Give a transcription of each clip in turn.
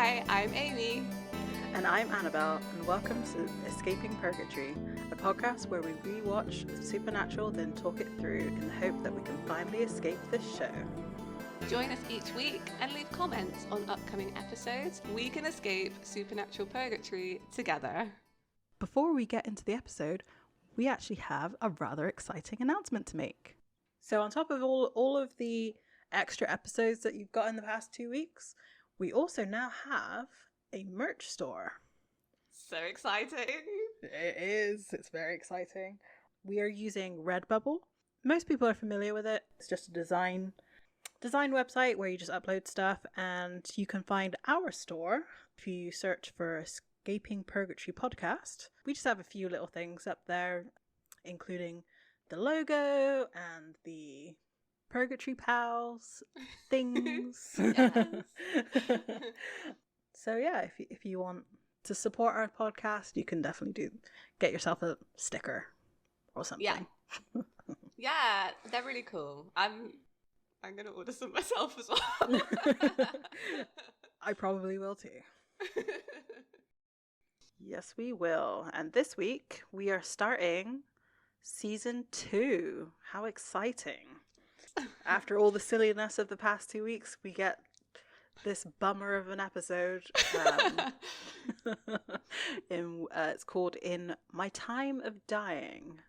Hi, I'm Amy. And I'm Annabelle, and welcome to Escaping Purgatory, a podcast where we rewatch the supernatural, then talk it through in the hope that we can finally escape this show. Join us each week and leave comments on upcoming episodes. We can escape supernatural purgatory together. Before we get into the episode, we actually have a rather exciting announcement to make. So on top of all of the extra episodes that you've got in the past 2 weeks, we also now have a merch store. So exciting. It is. It's very exciting. We are using Redbubble. Most people are familiar with it. It's just a design website where you just upload stuff, and you can find our store if you search for Escaping Purgatory podcast. We just have a few little things up there, including the logo and the Purgatory Pals things. Yes. So yeah, if you want to support our podcast, you can definitely get yourself a sticker or something. Yeah, they're really cool. I'm gonna order some myself as well. I probably will too. Yes, we will. And this week we are starting season 2. How exciting! After all the silliness of the past 2 weeks, we get this bummer of an episode. It's called In My Time of Dying.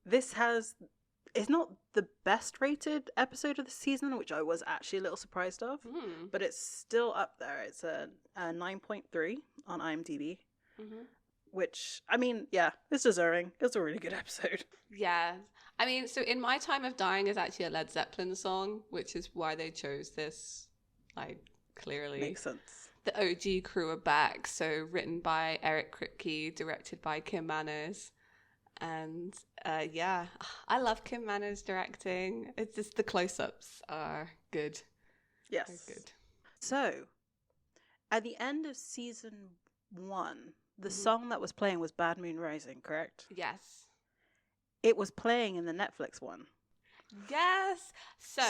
This is not the best rated episode of the season, which I was actually a little surprised of, but it's still up there. It's a 9.3 on IMDb, which, I mean, yeah, it's deserving. It's a really good episode. Yeah. I mean, so In My Time of Dying is actually a Led Zeppelin song, which is why they chose this, like, clearly. Makes sense. The OG crew are back, so written by Eric Kripke, directed by Kim Manners. And yeah, I love Kim Manners directing. It's just the close-ups are good. Yes. They're good. So, at the end of season 1, the song that was playing was Bad Moon Rising, correct? Yes. It was playing in the Netflix one. Yes. So,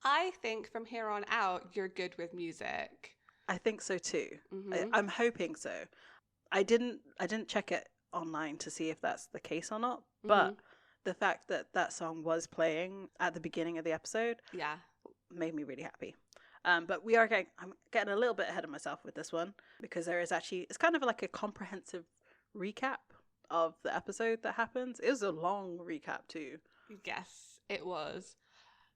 I think from here on out, you're good with music. I think so too. I'm hoping so. I didn't check it online to see if that's the case or not, but the fact that song was playing at the beginning of the episode, made me really happy. But I'm getting a little bit ahead of myself with this one, because it's kind of like a comprehensive recap of the episode that happens. It was a long recap too. Yes, it was.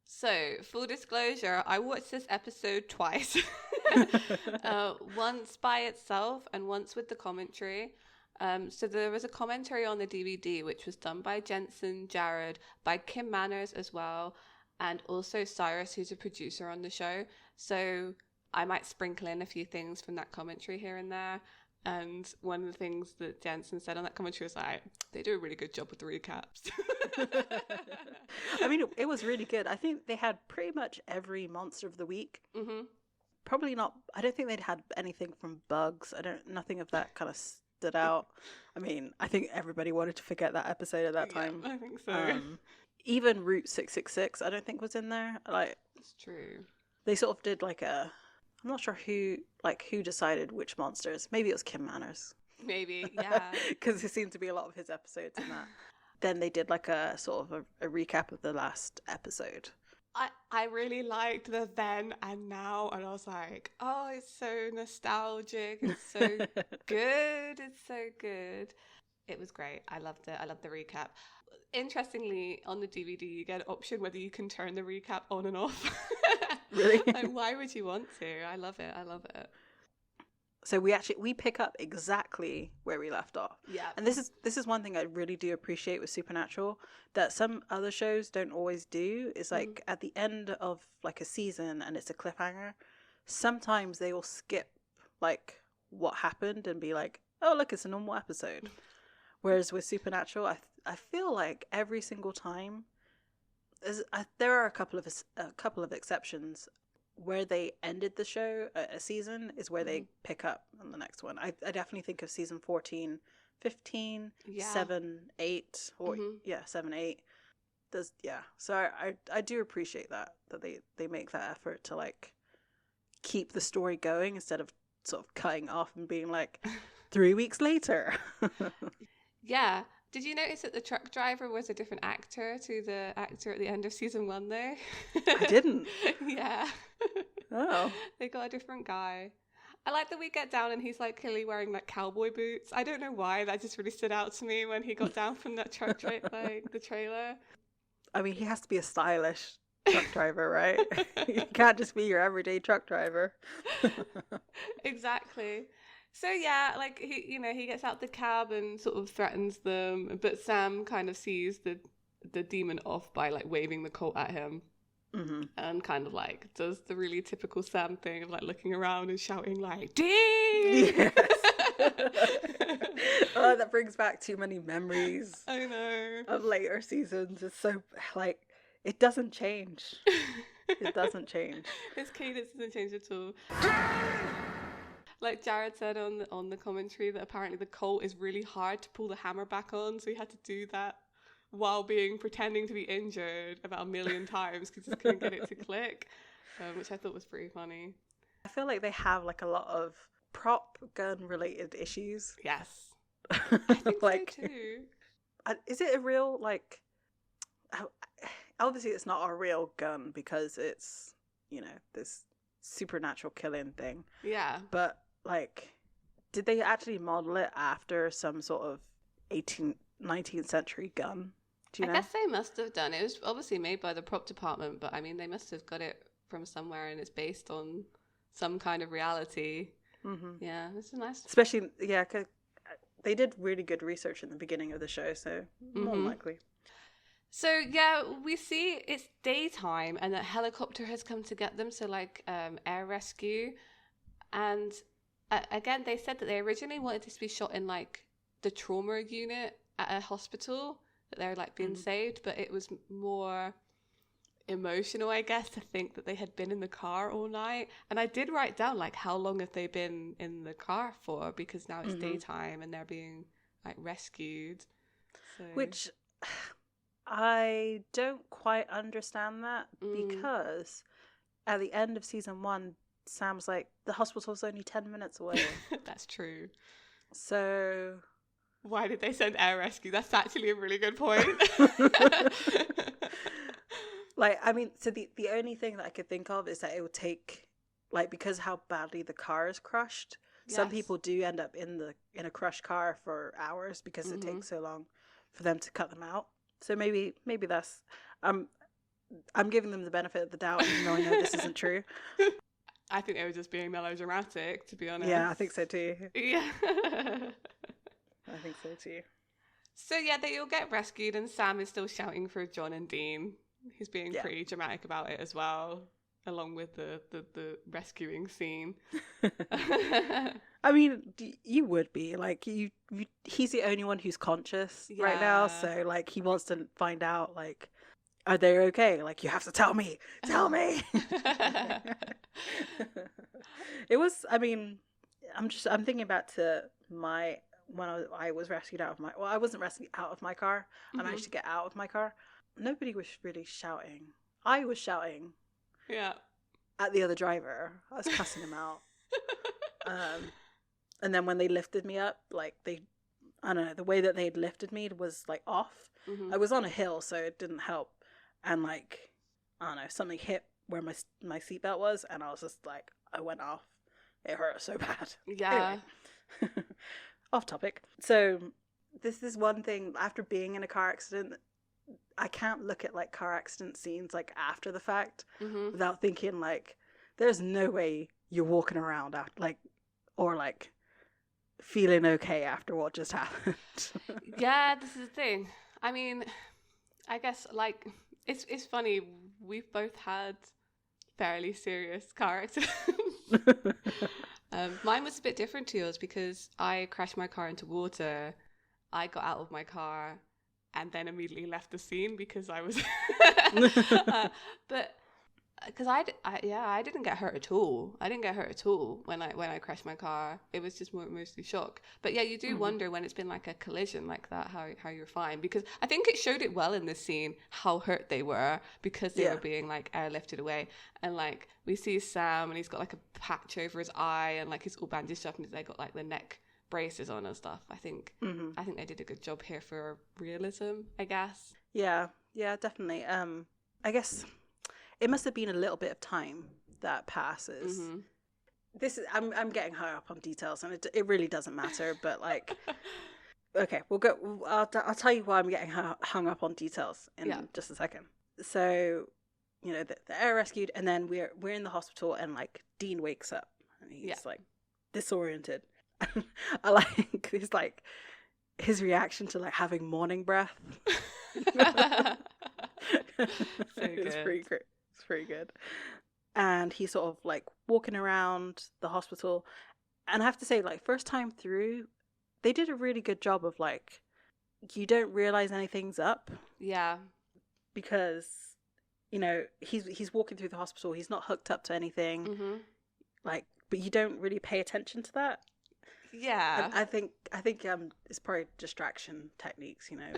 So, full disclosure, I watched this episode twice. Once by itself and once with the commentary. So there was a commentary on the DVD, which was done by Jensen Jared, by Kim Manners as well, and also Cyrus, who's a producer on the show. So I might sprinkle in a few things from that commentary here and there. And one of the things that Jensen said on that commentary was like, they do a really good job with the recaps. I mean, it was really good. I think they had pretty much every monster of the week. Probably not. I don't think they'd had anything from bugs. Nothing of that kind of stood out. I mean, I think everybody wanted to forget that episode at that time. Yeah, I think so. Even Route 666, I don't think was in there. Like, it's true. They sort of did I'm not sure who decided which monsters. Maybe it was Kim Manners. Maybe, yeah. Because there seemed to be a lot of his episodes in that. Then they did like a sort of a recap of the last episode. I really liked the then and now, and I was like, oh, it's so nostalgic. It's so good. It's so good. It was great. I loved it. I loved the recap. Interestingly, on the DVD, you get an option whether you can turn the recap on and off. Really? Like, why would you want to? I love it. I love it. So we pick up exactly where we left off. Yeah. And this is one thing I really do appreciate with Supernatural that some other shows don't always do, is like at the end of like a season and it's a cliffhanger, sometimes they will skip like what happened and be like, oh look, it's a normal episode. Whereas with Supernatural, I feel like every single time there are a couple of exceptions where they ended the show, a season, is where they pick up on the next one. I definitely think of season 14, 15, 7, 8, or 7, 8. So I do appreciate that they make that effort to like keep the story going instead of sort of cutting off and being like, 3 weeks later. Yeah. Did you notice that the truck driver was a different actor to the actor at the end of season 1 though? I didn't. Yeah. Oh. They got a different guy. I like that we get down and he's like clearly wearing like cowboy boots. I don't know why, that just really stood out to me when he got down from that truck like the trailer. I mean, he has to be a stylish truck driver, right? You can't just be your everyday truck driver. Exactly. So yeah, like he gets out the cab and sort of threatens them, but Sam kind of sees the demon off by like waving the coat at him, and kind of like does the really typical Sam thing of like looking around and shouting like "Demon!" Yes. Oh, that brings back too many memories. I know. Of later seasons. It's so like it doesn't change. It doesn't change. His cadence doesn't change at all. Like Jared said on the commentary that apparently the Colt is really hard to pull the hammer back on, so he had to do that while pretending to be injured about 1 million times because he just couldn't get it to click, which I thought was pretty funny. I feel like they have like a lot of prop gun related issues. Yes, I think like, so too. Is it a real like? Obviously, it's not a real gun because it's this supernatural killing thing. Yeah, but like, did they actually model it after some sort of 19th century gun? Do you know? I guess they must have done. It was obviously made by the prop department, but I mean, they must have got it from somewhere, and it's based on some kind of reality. Mm-hmm. Yeah, it's a nice. Especially, yeah, cause they did really good research in the beginning of the show, so more than likely. So yeah, we see it's daytime, and a helicopter has come to get them. So like air rescue, and again, they said that they originally wanted this to be shot in like the trauma unit at a hospital, that they're like being saved, but it was more emotional, I guess, to think that they had been in the car all night. And I did write down like how long have they been in the car for, because now it's daytime and they're being like rescued. So. Which I don't quite understand that, because at the end of season 1, Sam's like, the hospital's only 10 minutes away. That's true. So why did they send air rescue? That's actually a really good point. Like, I mean, so the only thing that I could think of is that it would take, like, because how badly the car is crushed, some people do end up in a crushed car for hours because it takes so long for them to cut them out. So maybe that's I'm giving them the benefit of the doubt, even though I know this isn't true. I think they were just being melodramatic, to be honest. Yeah, I think so too. Yeah. I think so too. So yeah, they all get rescued, and Sam is still shouting for John and Dean. He's being pretty dramatic about it as well, along with the rescuing scene. I mean, you would be like he's the only one who's conscious right now, so like he wants to find out, like, are they okay? Like, you have to tell me. It was, I mean, I'm thinking back to when I was rescued out of my, well, I wasn't rescued out of my car. I managed to get out of my car. Nobody was really shouting. I was shouting. Yeah. At the other driver. I was cussing him out. And then when they lifted me up, like I don't know, the way that they had lifted me was like off. I was on a hill, so it didn't help. And like, I don't know, something hit where my seatbelt was, and I was just like, I went off. It hurt so bad. Yeah. Anyway. Off topic. So this is one thing, after being in a car accident, I can't look at like car accident scenes like after the fact without thinking like, there's no way you're walking around after, like, or like feeling okay after what just happened. Yeah, this is the thing. I mean, I guess like it's funny, we've both had fairly serious car accidents. Mine was a bit different to yours because I crashed my car into water. I got out of my car and then immediately left the scene because I was but because I didn't get hurt at all. I didn't get hurt at all when I crashed my car. It was just mostly shock. But yeah, you do wonder when it's been like a collision like that, how you're fine, because I think it showed it well in this scene how hurt they were because they were being like airlifted away, and like we see Sam and he's got like a patch over his eye and like he's all bandaged up and they got like the neck braces on and stuff. I think they did a good job here for realism, I guess. Yeah, definitely. I guess it must have been a little bit of time that passes. This is I'm getting hung up on details, and it really doesn't matter. But like, okay, we'll go. I'll tell you why I'm getting hung up on details in just a second. So, you know, they're rescued, and then we're in the hospital, and like Dean wakes up, and he's like disoriented. I like his reaction to like having morning breath. It's pretty great. It's pretty good. And he's sort of like walking around the hospital, and I have to say, like, first time through, they did a really good job of like, you don't realize anything's up. Yeah. Because, you know, he's walking through the hospital, he's not hooked up to anything. Like, but you don't really pay attention to that. Yeah, I think it's probably distraction techniques. You know,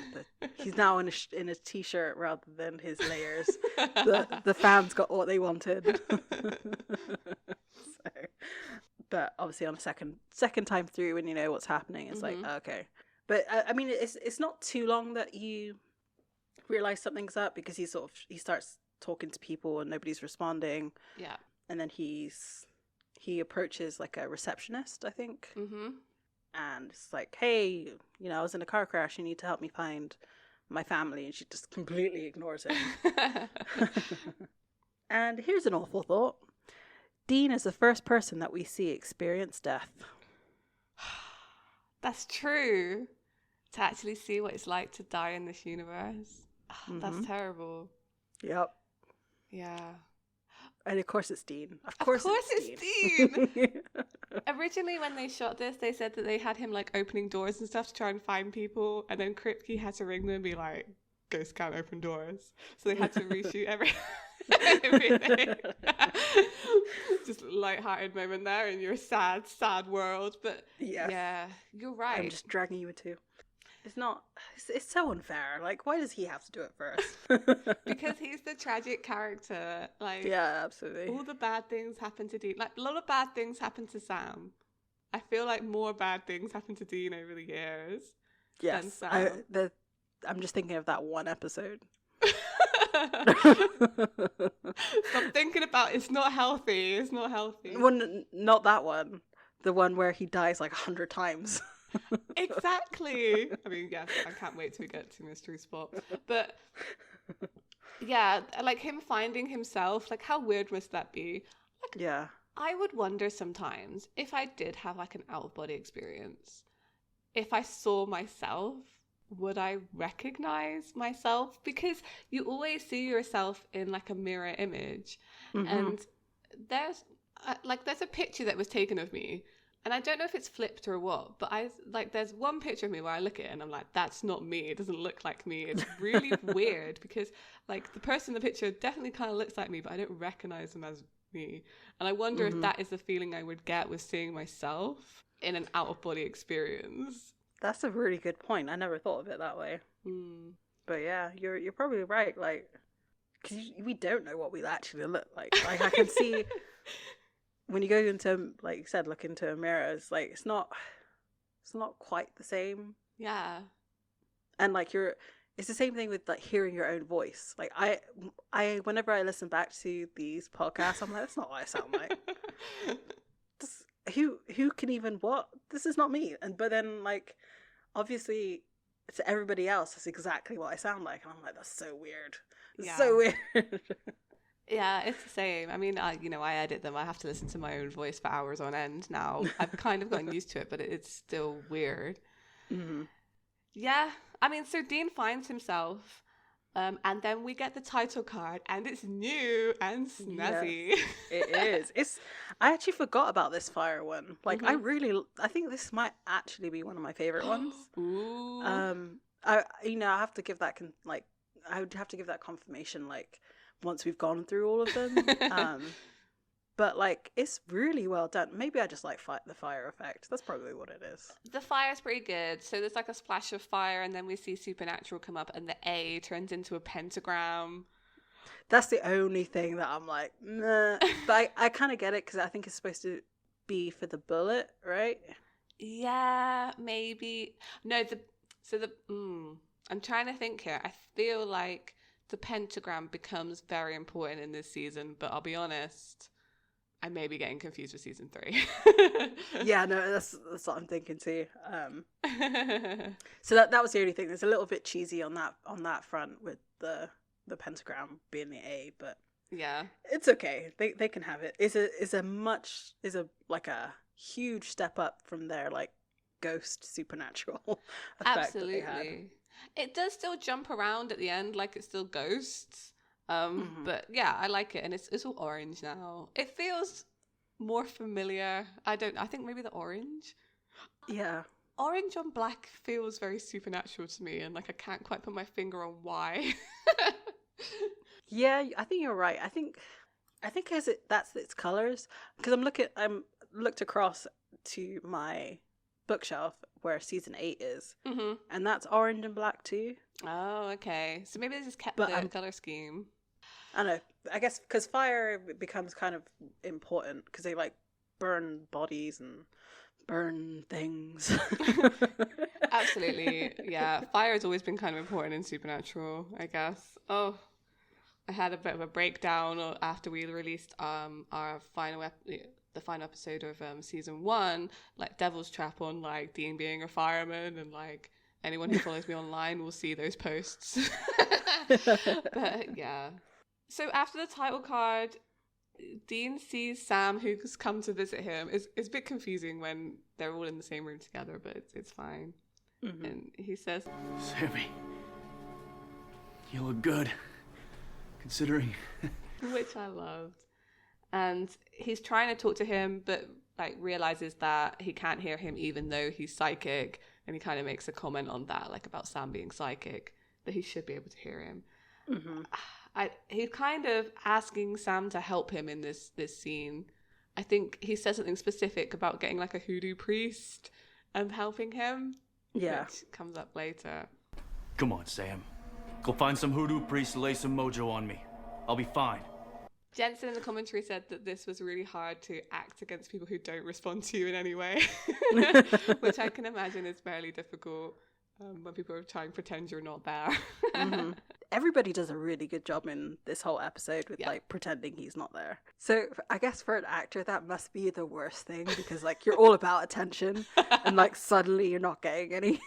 he's now in a t-shirt rather than his layers. the fans got what they wanted. So, but obviously on a second time through, when you know what's happening, it's like okay. But I mean, it's not too long that you realize something's up, because he starts talking to people and nobody's responding. Yeah, and then he approaches like a receptionist, I think. And it's like, hey, you know, I was in a car crash. You need to help me find my family. And she just completely ignores him. And here's an awful thought. Dean is the first person that we see experience death. That's true. To actually see what it's like to die in this universe. That's terrible. Yep. Yeah. And of course it's Dean. Of course it's Dean. Originally, when they shot this, they said that they had him like opening doors and stuff to try and find people, and then Kripke had to ring them and be like, "Ghosts can't open doors," so they had to reshoot everything. Just light-hearted moment there in your sad world, but yeah, you're right. I'm just dragging you into. It's so unfair. Like, why does he have to do it first? Because he's the tragic character. Like, yeah, absolutely. All the bad things happen to Dean. Like, a lot of bad things happen to Sam. I feel like more bad things happen to Dean over the years than Sam. I'm just thinking of that one episode. Stop thinking about it's not healthy. It's not healthy. Well, not that one. The one where he dies like 100 times. Exactly. I mean, yes, I can't wait to get to Mystery Spot. But yeah, like him finding himself, like how weird must that be? Like, yeah. I would wonder sometimes if I did have like an out-of-body experience, if I saw myself, would I recognize myself? Because you always see yourself in like a mirror image. And there's a picture that was taken of me. And I don't know if it's flipped or what, but there's one picture of me where I look at it and I'm like, that's not me. It doesn't look like me. It's really weird because like the person in the picture definitely kind of looks like me, but I don't recognize them as me. And I wonder if that is the feeling I would get with seeing myself in an out-of-body experience. That's a really good point. I never thought of it that way. But yeah, you're probably right. Like, because we don't know what we actually look like. Like I can see... When you go into, like you said, look into a mirror, it's like it's not quite the same. Yeah. And like it's the same thing with like hearing your own voice. Like I whenever I listen back to these podcasts, I'm like, that's not what I sound like. Who can even what? This is not me. But then like obviously to everybody else, that's exactly what I sound like, and I'm like, that's so weird. It's so weird. Yeah, it's the same. I mean, I edit them. I have to listen to my own voice for hours on end now. I've kind of gotten used to it, but it's still weird. Yeah, I mean, so Dean finds himself, and then we get the title card, and it's new and snazzy. It is. I actually forgot about this fire one. Like, I think this might actually be one of my favorite ones. Ooh. I have to give that I would have to give that confirmation like once we've gone through all of them. But like, it's really well done. Maybe I just like the fire effect. That's probably what it is. The fire's pretty good. So there's like a splash of fire, and then we see Supernatural come up, and the A turns into a pentagram. That's the only thing that I'm like, nah. But I kind of get it, because I think it's supposed to be for the bullet, right? Yeah, maybe. No, I'm trying to think here. I feel like the pentagram becomes very important in this season, but I'll be honest, I may be getting confused with season 3. Yeah, no, that's what I'm thinking too. So that was the only thing. There's a little bit cheesy on that front with the pentagram being the A, but yeah, it's okay. They can have it. It's a huge step up from their like ghost supernatural effect. Absolutely. It does still jump around at the end, like it's still ghosts. But yeah, I like it, and it's all orange now. It feels more familiar. I think maybe the orange. Yeah. Orange on black feels very supernatural to me, and like I can't quite put my finger on why. Yeah, I think you're right. I think that's its colors, because I'm looked across to my bookshelf where season 8 is, and that's orange and black too. Oh, okay. So maybe they just kept the color scheme. I don't know. I guess because fire becomes kind of important because they like burn bodies and burn things. Absolutely. Yeah. Fire has always been kind of important in Supernatural, I guess. Oh, I had a bit of a breakdown after we released our the final episode of season 1, like Devil's Trap on like Dean being a fireman, and like anyone who follows me online will see those posts. But yeah. So after the title card, Dean sees Sam, who's come to visit him. It's a bit confusing when they're all in the same room together, but it's fine. And he says, "Sammy, you look good, considering." Which I loved. And he's trying to talk to him, but like realizes that he can't hear him even though he's psychic. And he kind of makes a comment on that, like about Sam being psychic, that he should be able to hear him. He's kind of asking Sam to help him in this scene. I think he says something specific about getting like a hoodoo priest and helping him. Yeah. Which comes up later. "Come on, Sam. Go find some hoodoo priest to lay some mojo on me. I'll be fine." Jensen in the commentary said that this was really hard to act against people who don't respond to you in any way, which I can imagine is fairly difficult when people are trying to pretend you're not there. Everybody does a really good job in this whole episode with like pretending he's not there. So I guess for an actor that must be the worst thing, because like you're all about attention and like suddenly you're not getting any.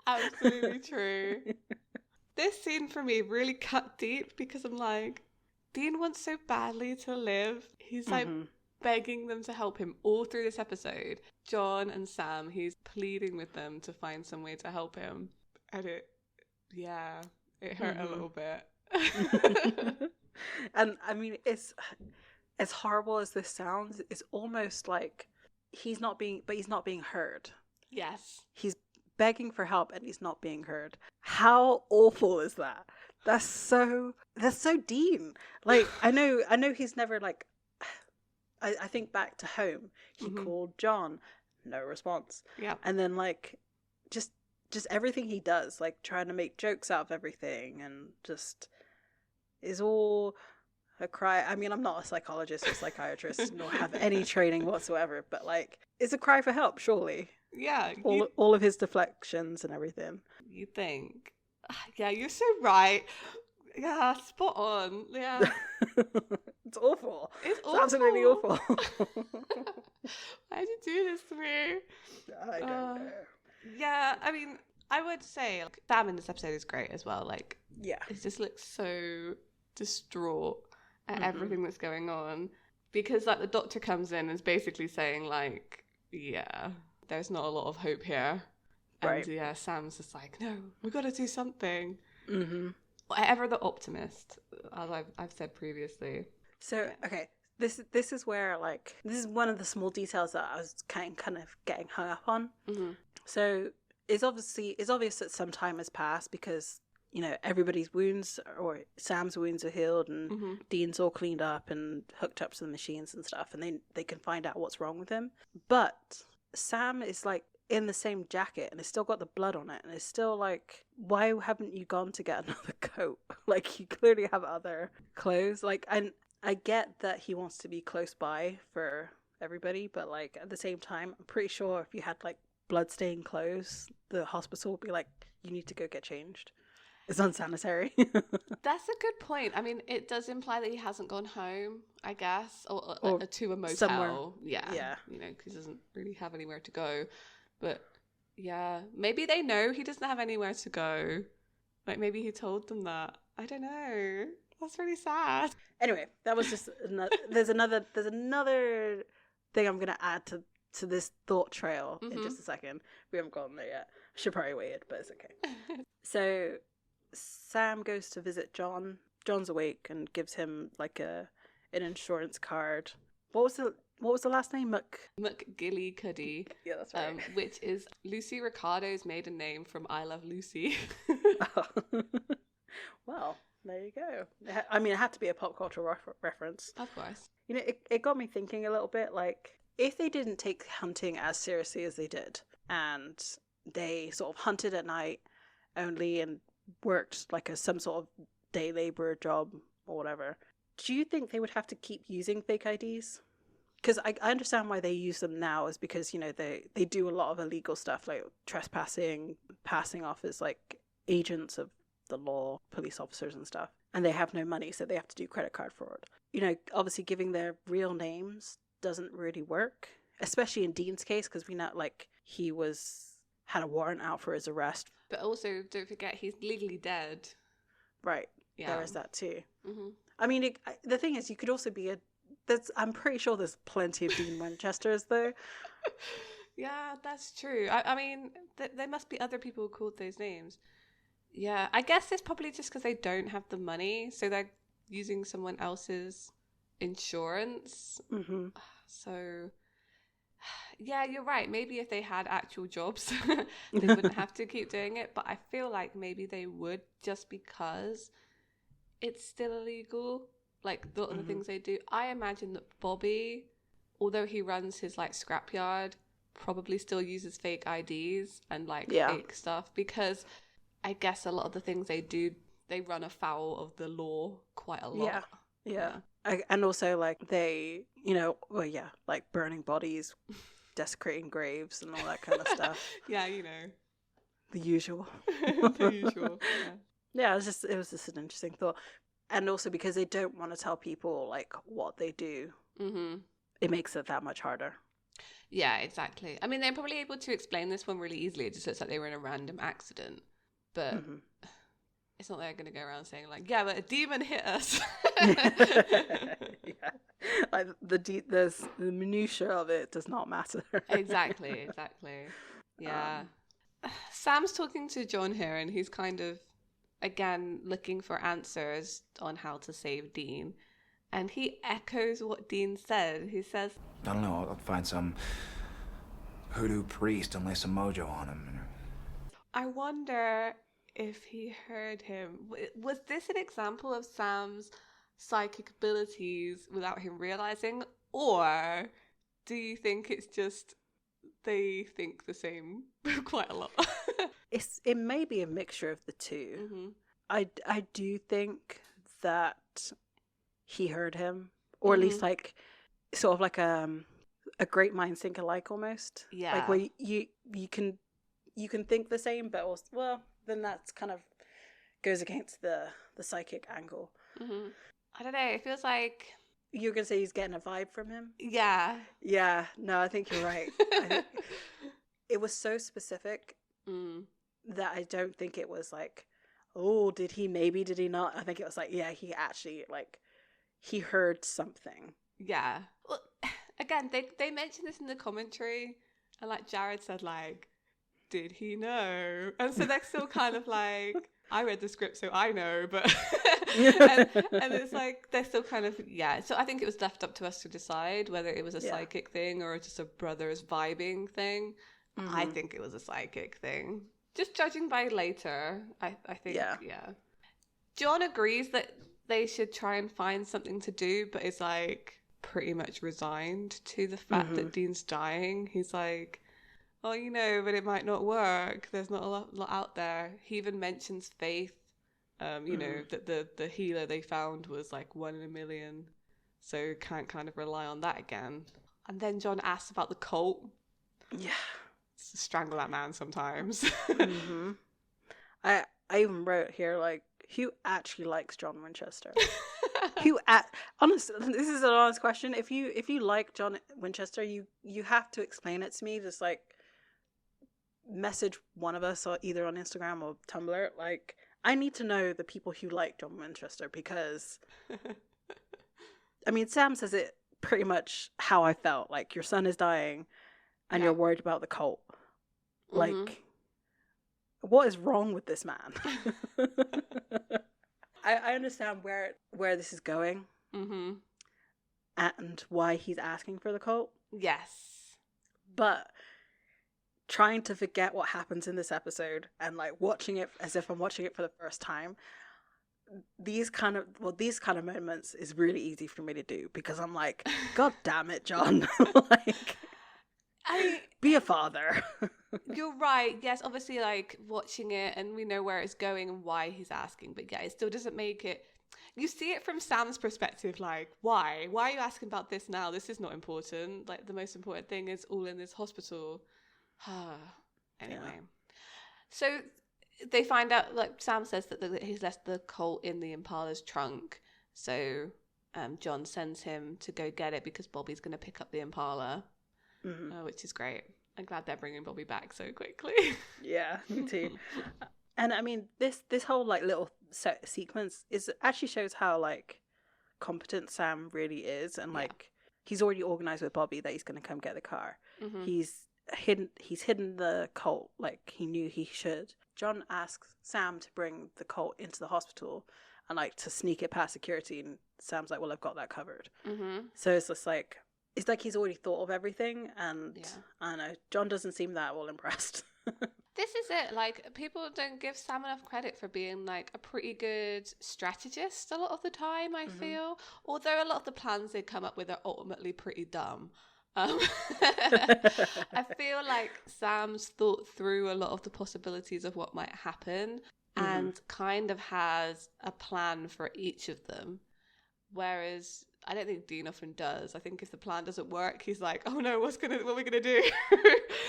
Absolutely true. This scene for me really cut deep, because I'm like, Dean wants so badly to live. He's like begging them to help him all through this episode. John and Sam, he's pleading with them to find some way to help him. And it hurt a little bit. And I mean, it's as horrible as this sounds, it's almost like he's not being heard. Yes. He's begging for help and he's not being heard. How awful is that? That's so Dean. Like, I know he's never like, I think back to Home. He called John, no response. Yeah. And then like just everything he does, like trying to make jokes out of everything, and just is all a cry. I mean, I'm not a psychologist or psychiatrist, nor have any training whatsoever, but like, it's a cry for help, surely. Yeah. All of his deflections and everything. You think. Yeah, you're so right. Yeah, spot on. Yeah. It's awful. It's absolutely awful. Why'd you do this to me? I don't know. Yeah, I mean, I would say like, Sam in this episode is great as well. Like, yeah, it just looks so distraught at everything that's going on, because like the doctor comes in and is basically saying like, yeah, there's not a lot of hope here. Right. And yeah, Sam's just like, no, we got to do something. Ever the optimist, as I've said previously. So okay, this is where like, this is one of the small details that I was kind of getting hung up on. So it's obvious that some time has passed, because everybody's wounds, or Sam's wounds, are healed, and Dean's all cleaned up and hooked up to the machines and stuff, and they can find out what's wrong with him. But Sam is like in the same jacket and it's still got the blood on it, and it's still like, why haven't you gone to get another coat? Like, you clearly have other clothes. Like, and I get that he wants to be close by for everybody, but like at the same time, I'm pretty sure if you had like bloodstained clothes, the hospital would be like, you need to go get changed. It's unsanitary. That's a good point. I mean, it does imply that he hasn't gone home, I guess, or to a motel. Somewhere. Yeah. Because he doesn't really have anywhere to go. But yeah, maybe they know he doesn't have anywhere to go. Like, maybe he told them that. I don't know. That's really sad. Anyway, that was just there's another thing I'm gonna add to this thought trail in just a second. We haven't gotten there yet. I should probably wait, but it's okay. So Sam goes to visit John. John's awake and gives him like an insurance card. What was the last name? McGillicuddy. Yeah, that's right. Which is Lucy Ricardo's maiden name from I Love Lucy. Oh. Well, there you go. I mean, it had to be a pop culture reference. Of course. It got me thinking a little bit, like, if they didn't take hunting as seriously as they did, and they sort of hunted at night only and worked like some sort of day labor job or whatever, do you think they would have to keep using fake IDs? Because I understand why they use them now, is because, they do a lot of illegal stuff, like trespassing, passing off as like agents of the law, police officers and stuff, and they have no money, so they have to do credit card fraud. Obviously giving their real names doesn't really work, especially in Dean's case, because we know, like, he had a warrant out for his arrest. But also, don't forget, he's legally dead. Right. Yeah. There is that too. Mm-hmm. I mean, the thing is, you could also be I'm pretty sure there's plenty of Dean Winchesters, though. Yeah, that's true. I mean, there must be other people called those names. Yeah, I guess it's probably just because they don't have the money, so they're using someone else's insurance. Mm-hmm. So, yeah, you're right. Maybe if they had actual jobs, they wouldn't have to keep doing it. But I feel like maybe they would, just because it's still illegal. Like, the other things they do. I imagine that Bobby, although he runs his like scrapyard, probably still uses fake IDs and like fake stuff, because I guess a lot of the things they do, they run afoul of the law quite a lot. Yeah. And also, like, they, like burning bodies, desecrating graves and all that kind of stuff. Yeah, the usual. The usual. Yeah, it was just an interesting thought. And also because they don't want to tell people like what they do, it makes it that much harder. Yeah, exactly. I mean, they're probably able to explain this one really easily. It just looks like they were in a random accident. But it's not they're going to go around saying like, yeah, but a demon hit us. Yeah. Like the minutiae of it does not matter. Exactly. Yeah. Sam's talking to John here, and he's kind of, again, looking for answers on how to save Dean. And he echoes what Dean said. He says, I don't know, I'll find some hoodoo priest and lay some mojo on him. I wonder if he heard him. Was this an example of Sam's psychic abilities without him realizing? Or do you think it's just they think the same quite a lot? It may be a mixture of the two. I do think that he heard him, or at least like sort of like a great minds think alike almost. Yeah, like where you can think the same, but also, well, then that's kind of goes against the psychic angle. I don't know. It feels like you're gonna say he's getting a vibe from him. Yeah. No, I think you're right. I think it was so specific that I don't think it was like, oh, did he not? I think it was like, yeah, he actually like he heard something. Yeah. Well, again, they mentioned this in the commentary, and like Jared said, like, did he know? And so they're still kind of like, I read the script, so I know, but and it's like they're still kind of So I think it was left up to us to decide whether it was a psychic thing or just a brothers vibing thing. I think it was a psychic thing. Just judging by later, I think, Yeah. John agrees that they should try and find something to do, but is like pretty much resigned to the fact that Dean's dying. He's like, oh, but it might not work. There's not a lot out there. He even mentions faith, that the healer they found was like 1 in a million. So can't kind of rely on that again. And then John asks about the cult. Yeah. Strangle that man sometimes. I even wrote here, like, who actually likes John Winchester? Honestly, this is an honest question. If you like John Winchester, you have to explain it to me. Just like message one of us, or either on Instagram or Tumblr. Like, I need to know the people who like John Winchester, because I mean, Sam says it pretty much how I felt. Like, your son is dying and you're worried about the cult. Like, what is wrong with this man? I understand where this is going and why he's asking for the cult. Yes. But trying to forget what happens in this episode and like watching it as if I'm watching it for the first time, these kind of moments is really easy for me to do, because I'm like, God damn it, John. Like, be a father. You're right. Yes, obviously, like, watching it and we know where it's going and why he's asking, but yeah, it still doesn't make it. You see it from Sam's perspective, like, why? Why are you asking about this now? This is not important. Like, the most important thing is all in this hospital. Anyway. So they find out, like, Sam says that he's left the cult in the Impala's trunk. So John sends him to go get it because Bobby's going to pick up the Impala, which is great. I'm glad they're bringing Bobby back so quickly. Yeah, me too. And I mean, this whole like little sequence actually shows how like competent Sam really is, and like he's already organized with Bobby that he's going to come get the car. He's hidden the cult like he knew he should. John asks Sam to bring the cult into the hospital and like to sneak it past security, and Sam's like, well, I've got that covered. So it's just like, it's like he's already thought of everything, and I don't know, John doesn't seem that well impressed. This is it. Like, people don't give Sam enough credit for being like a pretty good strategist a lot of the time, I feel. Although a lot of the plans they come up with are ultimately pretty dumb. I feel like Sam's thought through a lot of the possibilities of what might happen and kind of has a plan for each of them. Whereas I don't think Dean often does. I think if the plan doesn't work, he's like, oh no, what are we gonna do?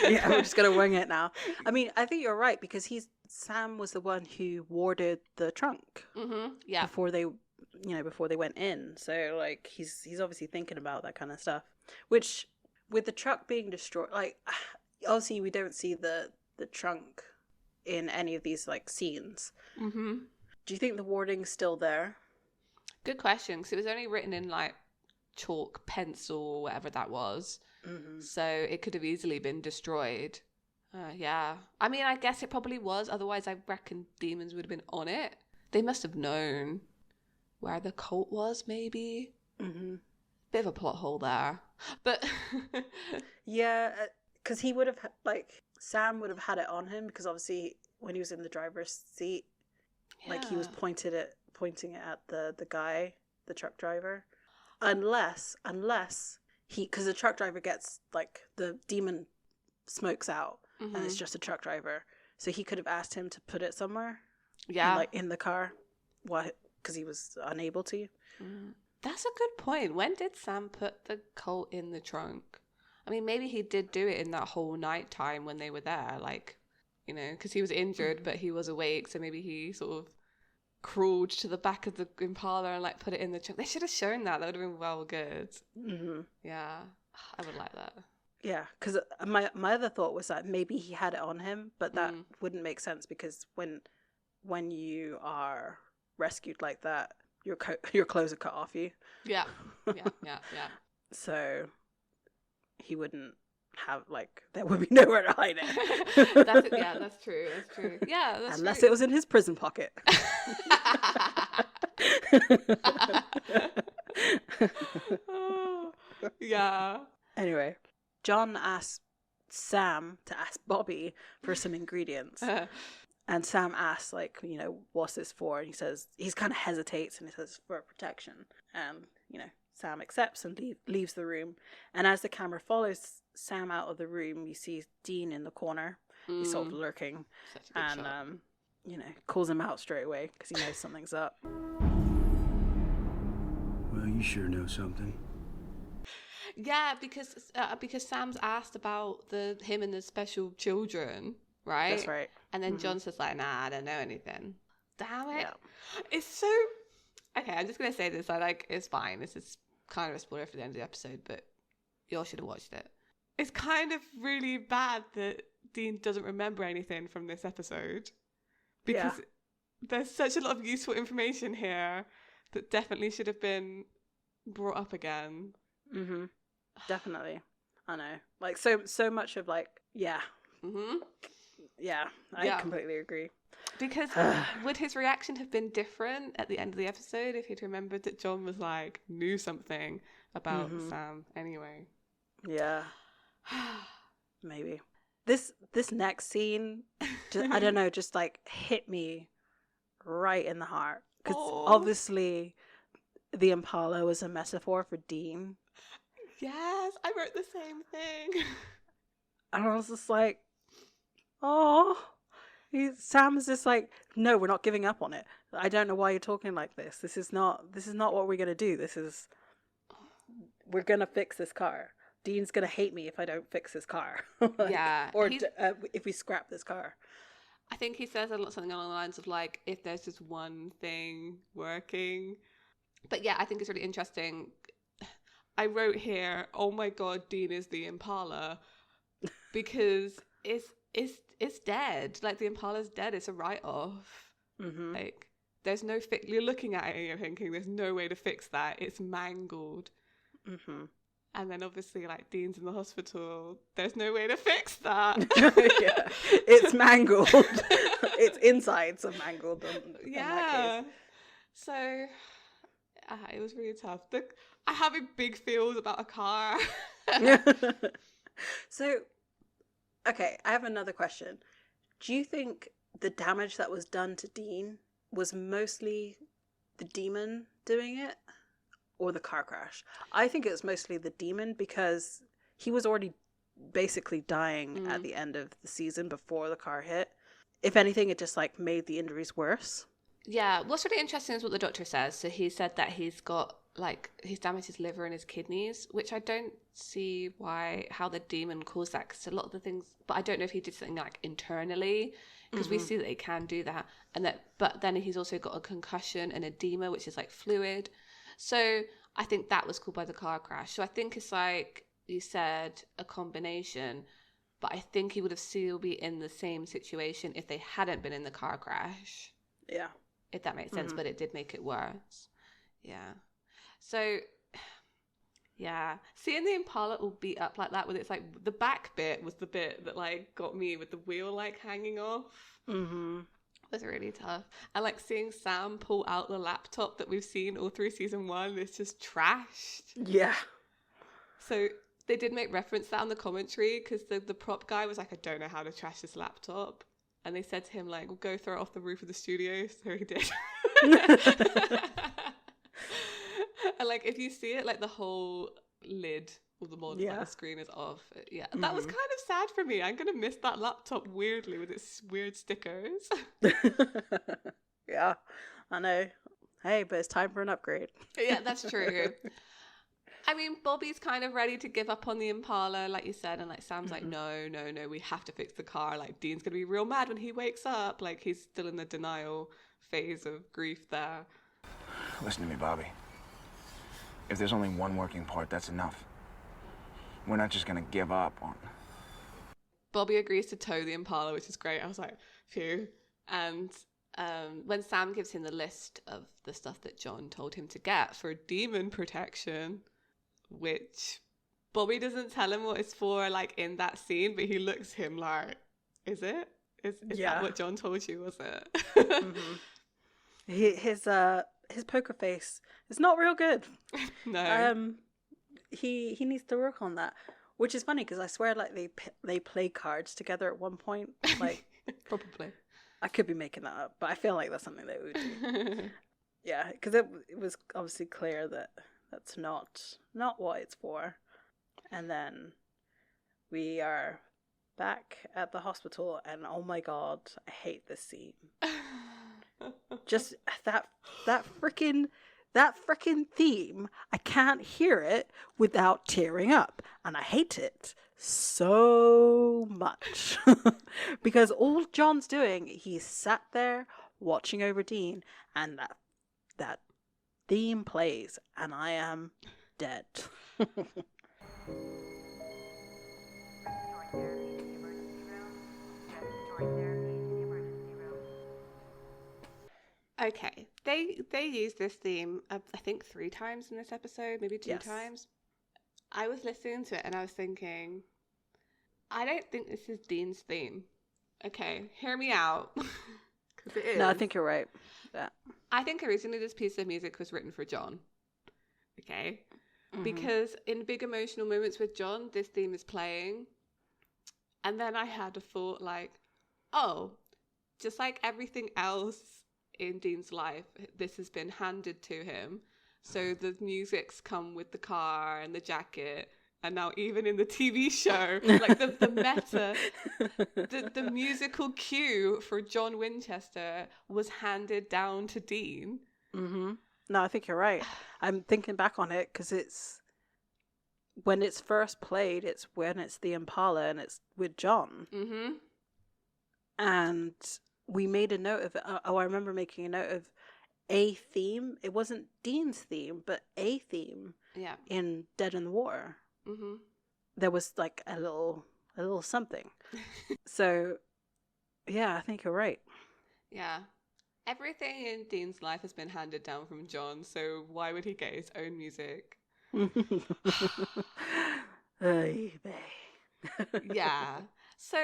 Yeah, we're just gonna wing it now. I mean, I think you're right, because Sam was the one who warded the trunk before they went in. So like he's obviously thinking about that kind of stuff. Which, with the truck being destroyed, like obviously we don't see the trunk in any of these like scenes. Do you think the warding's still there? Good question, because it was only written in like chalk, pencil, whatever that was. So it could have easily been destroyed. Yeah. I mean, I guess it probably was. Otherwise, I reckon demons would have been on it. They must have known where the cult was, maybe. Bit of a plot hole there. But yeah, because he would have, like, Sam would have had it on him, because obviously when he was in the driver's seat, like, he was pointing it at the guy, the truck driver. Unless because the truck driver gets, like, the demon smokes out and it's just a truck driver. So he could have asked him to put it somewhere. Yeah. Like, in the car. What? Because he was unable to. That's a good point. When did Sam put the cult in the trunk? I mean, maybe he did do it in that whole night time when they were there. Like, you know, because he was injured, but he was awake. So maybe he sort of crawled to the back of the Impala and like put it in the trunk. They should have shown that. That would have been well good. Yeah, I would like that. Yeah, because my other thought was that maybe he had it on him, but that wouldn't make sense, because when you are rescued like that, your clothes are cut off you. Yeah. So he wouldn't have, like, there would be nowhere to hide it. That's true. Yeah, that's unless true. It was in his prison pocket. Yeah. Anyway, John asks Sam to ask Bobby for some ingredients. And Sam asks, like, you know, what's this for? And he says, he kind of hesitates and he says, for protection. And, you know, Sam accepts and leaves the room. And as the camera follows Sam out of the room, you see Dean in the corner. He's sort of lurking. And, you know, calls him out straight away because he knows something's up. Well, you sure know something. Yeah, because Sam's asked about him and the special children, right? That's right. And then John says like, "Nah, I don't know anything." Damn it! Yeah. It's so okay. I'm just gonna say this. It's fine. This is kind of a spoiler for the end of the episode, but y'all should have watched it. It's kind of really bad that Dean doesn't remember anything from this episode because there's such a lot of useful information here that definitely should have been brought up again. Mm-hmm. Definitely. I know. Like, so much of, like, yeah. Mm-hmm. Yeah, I completely agree. Because would his reaction have been different at the end of the episode if he'd remembered that John was, like, knew something about Sam anyway? Yeah. Maybe. This next scene, I don't know, just, like, hit me right in the heart. Because obviously the Impala was a metaphor for Dean. Yes, I wrote the same thing. And I was just like, oh, Sam's just like, no, we're not giving up on it. I don't know why you're talking like this. This is not what we're going to do. We're going to fix this car. Dean's going to hate me if I don't fix this car. Or if we scrap this car. I think he says something along the lines of like, if there's just one thing working. But yeah, I think it's really interesting. I wrote here, oh my God, Dean is the Impala, because it's dead. Like, the Impala's dead. It's a write-off. Mm-hmm. Like, there's no you're looking at it and you're thinking, there's no way to fix that. It's mangled. Mm-hmm. And then obviously, like, Dean's in the hospital. There's no way to fix that. Yeah, it's mangled. Its insides are mangled. In that case. So it was really tough. I have big feels about a car. So, okay, I have another question. Do you think the damage that was done to Dean was mostly the demon doing it or the car crash? I think it was mostly the demon because he was already basically dying at the end of the season before the car hit. If anything, it just like made the injuries worse. Yeah, what's really interesting is what the doctor says. So he said that he's damaged his liver and his kidneys, which I don't see how the demon caused that, because a lot of the things, but I don't know if he did something like internally, because we see that he can do that, but then he's also got a concussion and edema, which is like fluid. So I think that was caused by the car crash. So I think it's like you said, a combination, but I think he would have still be in the same situation if they hadn't been in the car crash. Yeah. If that makes sense, but it did make it worse. Yeah. So, yeah. Seeing the Impala all beat up like that with its, like, the back bit was the bit that, like, got me with the wheel, like, hanging off. Mm-hmm. Was really tough. And, like, seeing Sam pull out the laptop that we've seen all through season 1 is just trashed. Yeah. So they did make reference to that on the commentary, because the prop guy was like, I don't know how to trash this laptop. And they said to him, like, well, go throw it off the roof of the studio. So he did. And, like, if you see it, like, the whole lid of the monitor, like, the screen is off. Yeah, that was kind of sad for me. I'm going to miss that laptop weirdly with its weird stickers. Yeah, I know. Hey, but it's time for an upgrade. Yeah, that's true. I mean, Bobby's kind of ready to give up on the Impala, like you said, and like Sam's like, no, we have to fix the car. Like, Dean's gonna be real mad when he wakes up. Like, he's still in the denial phase of grief there. Listen to me, Bobby. If there's only one working part, that's enough. We're not just gonna give up on. Bobby agrees to tow the Impala, which is great. I was like, phew. And when Sam gives him the list of the stuff that John told him to get for demon protection, which Bobby doesn't tell him what it's for, like, in that scene, but he looks at him like, is it? Is that what John told you, was it? His poker face is not real good. No. He needs to work on that. Which is funny because I swear, like they play cards together at one point. Like, Probably. I could be making that up, but I feel like that's something they would do. Yeah, because it was obviously clear that that's not what it's for. And then we are back at the hospital, and oh my god, I hate this scene. Just that freaking theme. I can't hear it without tearing up, and I hate it so much. Because all John's doing, he's sat there watching over Dean, and that theme plays, and I am dead. Okay, they use this theme, I think 3 times in this episode, maybe 2 times. I was listening to it and I was thinking, I don't think this is Dean's theme. Okay, hear me out. 'Cause it is. No, I think you're right. Yeah. I think originally this piece of music was written for John. Okay? Because in big emotional moments with John, this theme is playing. And then I had a thought like, oh, just like everything else in Dean's life, this has been handed to him. So the music's come with the car and the jacket, and now even in the TV show, like the meta, the musical cue for John Winchester was handed down to Dean. Mm-hmm. No, I think you're right. I'm thinking back on it because it's when it's first played, it's when it's the Impala and it's with John. Mm-hmm. And we made a note of it. Oh, I remember making a note of a theme. It wasn't Dean's theme, but a theme. Yeah. In Dead in the Water. Mm-hmm. There was like a little something. So, yeah, I think you're right. Yeah. Everything in Dean's life has been handed down from John, so why would he get his own music? Oy Yeah. So,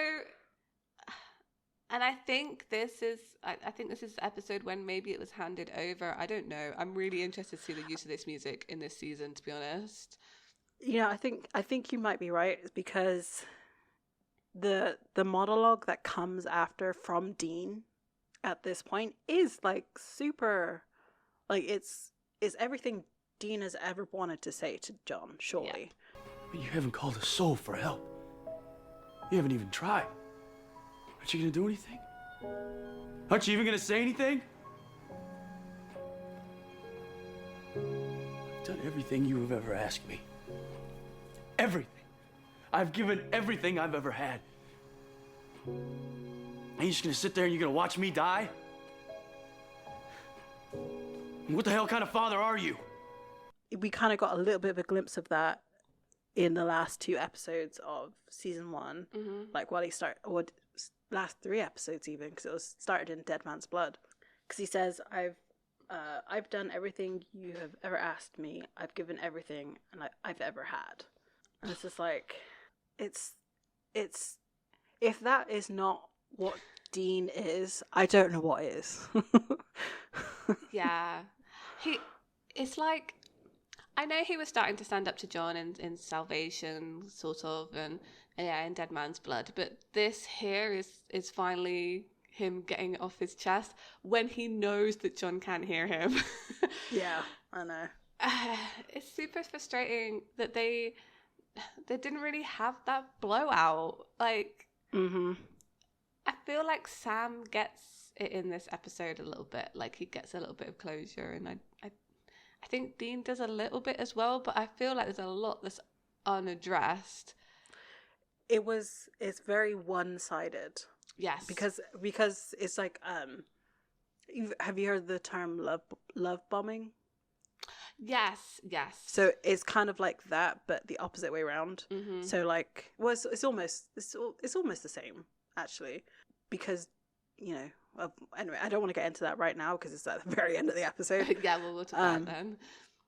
and I think this is the episode when maybe it was handed over. I don't know. I'm really interested to see the use of this music in this season, to be honest. Yeah, I think you might be right because the monologue that comes after from Dean at this point is like super, like it's everything Dean has ever wanted to say to John, surely. Yeah. But you haven't called a soul for help. You haven't even tried. Aren't you gonna do anything? Aren't you even gonna say anything? I've done everything you have ever asked me. Everything. I've given everything I've ever had. And you're just gonna sit there and you're gonna watch me die? And what the hell kind of father are you? We kind of got a little bit of a glimpse of that in the last 2 episodes of season 1. Mm-hmm. Like while he last 3 episodes even, because it was started in Dead Man's Blood. Because he says, I've done everything you have ever asked me. I've given everything I've ever had. And it's just like, it's if that is not what Dean is, I don't know what is. Yeah. It's like, I know he was starting to stand up to John in Salvation, sort of, and yeah, in Dead Man's Blood, but this here is finally him getting it off his chest when he knows that John can't hear him. Yeah, I know. It's super frustrating that they didn't really have that blowout. Like, Mm-hmm. I feel like Sam gets it in this episode a little bit. Like, he gets a little bit of closure, and I think Dean does a little bit as well, but I feel like there's a lot that's unaddressed. It's very one-sided. Yes. Because it's like, have you heard the term love bombing? Yes. So it's kind of like that, but the opposite way around. Mm-hmm. So like, well, it's almost the same actually, because anyway, I don't want to get into that right now because it's at the very end of the episode. Yeah, we'll talk about that then.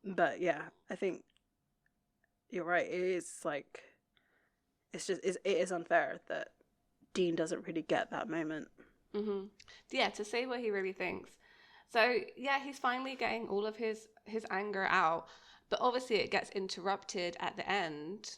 But yeah, I think you're right. It is like, it is unfair that Dean doesn't really get that moment. Mm-hmm. Yeah, to say what he really thinks. So yeah, he's finally getting all of his anger out, but obviously it gets interrupted at the end